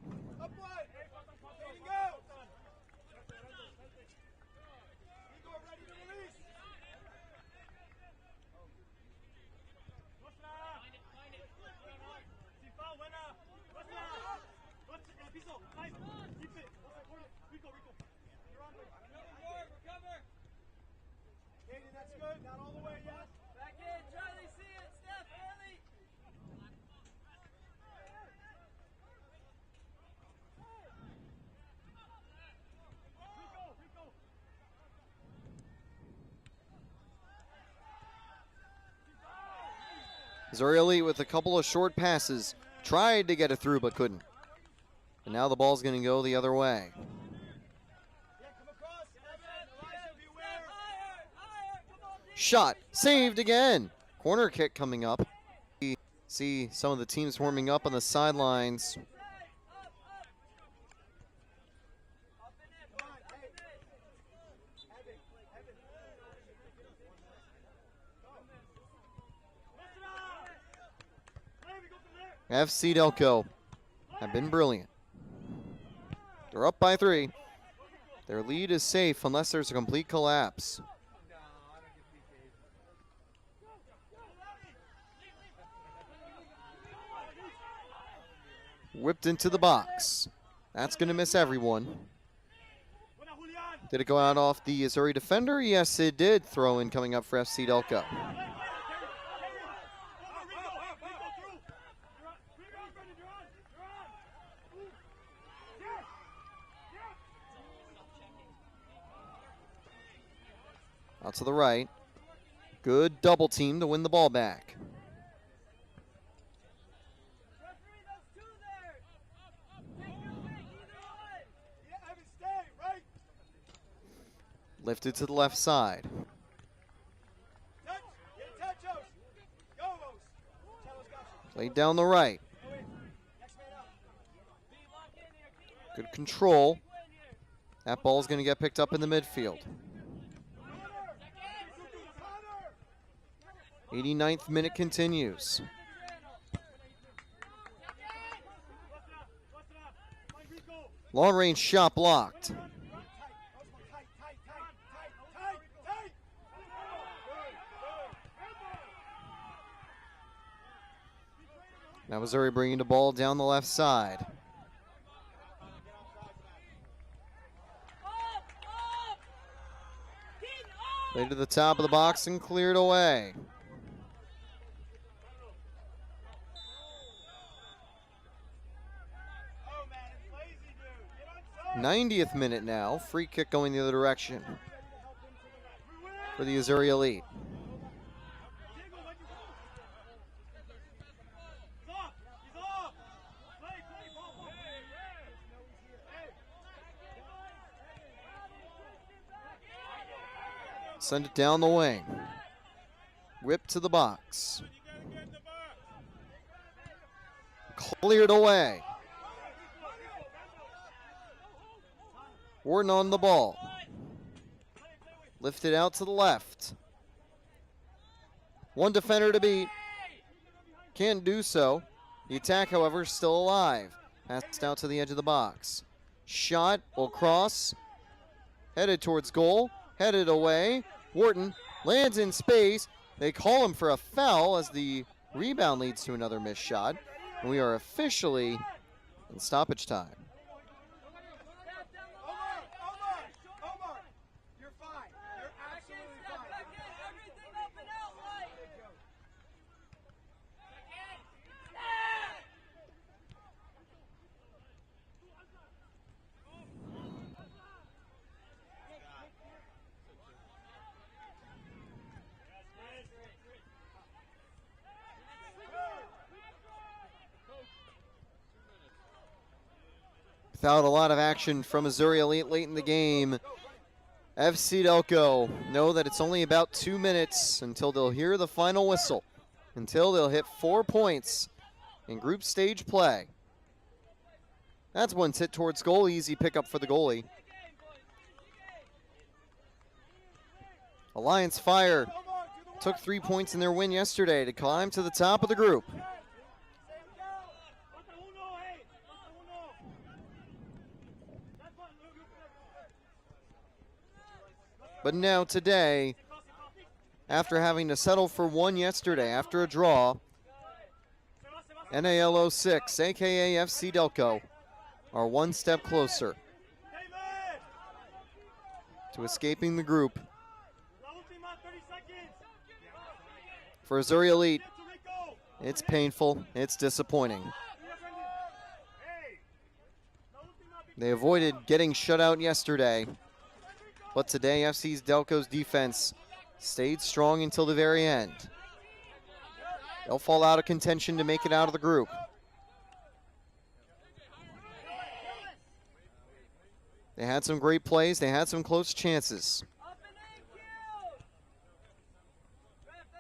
S2: Azzurri Elite with a couple of short passes. Tried to get it through, but couldn't. And now the ball's going to go the other way. Shot. Saved again. Corner kick coming up. See some of the teams warming up on the sidelines. FC DELCO have been brilliant. They're up by 3. Their lead is safe unless there's a complete collapse. Whipped into the box. That's going to miss everyone. Did it go out off the Azzurri defender? Yes, it did. Throw in coming up for FC DELCO. Out to the right. Good double team to win the ball back. Lifted to the left side. Played down the right. Good control. That ball's going to get picked up in the midfield. 89th minute continues. Long range shot blocked. Now Azzurri bringing the ball down the left side. Played to the top of the box and cleared away. 90th minute now. Free kick going the other direction for the Azzurri Elite. Send it down the wing. Whip to the box. Cleared away. Wharton on the ball. Lifted out to the left. One defender to beat. Can't do so. The attack, however, is still alive. Passed out to the edge of the box. Shot will cross. Headed towards goal. Headed away. Wharton lands in space. They call him for a foul as the rebound leads to another missed shot. And we are officially in stoppage time. Without a lot of action from Azzurri Elite late in the game, FC DELCO know that it's only about 2 minutes until they'll hear the final whistle, until they'll hit 4 points in group stage play. That's one hit towards goal, easy pickup for the goalie. Alliance Fire took 3 points in their win yesterday to climb to the top of the group. But now today, after having to settle for one yesterday after a draw, NAL 06, aka FC DELCO, are one step closer to escaping the group. For Azzurri Elite, it's painful, it's disappointing. They avoided getting shut out yesterday, but today FC DELCO's defense stayed strong until the very end. They'll fall out of contention to make it out of the group. They had some great plays, they had some close chances.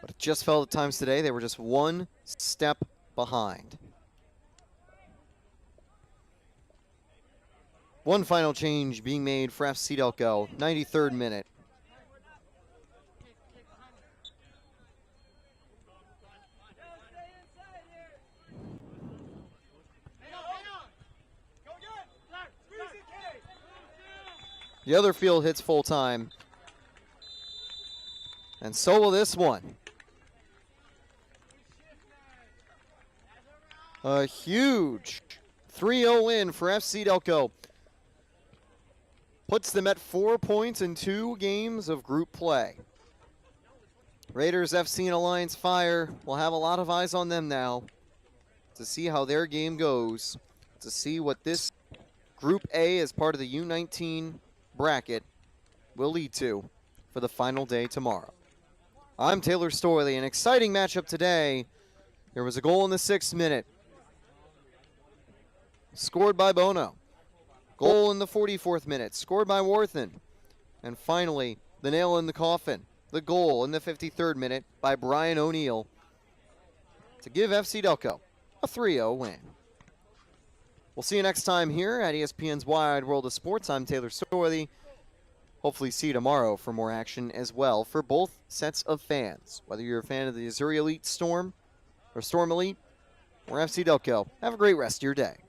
S2: But it just felt at times today they were just one step behind. One final change being made for FC DELCO, 93rd minute. The other field hits full time. And so will this one. A huge 3-0 win for FC DELCO. Puts them at 4 points in 2 games of group play. Raiders FC and Alliance Fire will have a lot of eyes on them now to see how their game goes, to see what this Group A as part of the U19 bracket will lead to for the final day tomorrow. I'm Taylor Storley. An exciting matchup today. There was a goal in the 6th minute, scored by Bono. Goal in the 44th minute, scored by Wharton. And finally, the nail in the coffin, the goal in the 53rd minute by Brian O'Neill to give FC DELCO a 3-0 win. We'll see you next time here at ESPN's Wide World of Sports. I'm Taylor Storley. hopefully see you tomorrow for more action as well for both sets of fans. Whether you're a fan of the Azzurri Elite Storm or Storm Elite or FC DELCO, have a great rest of your day.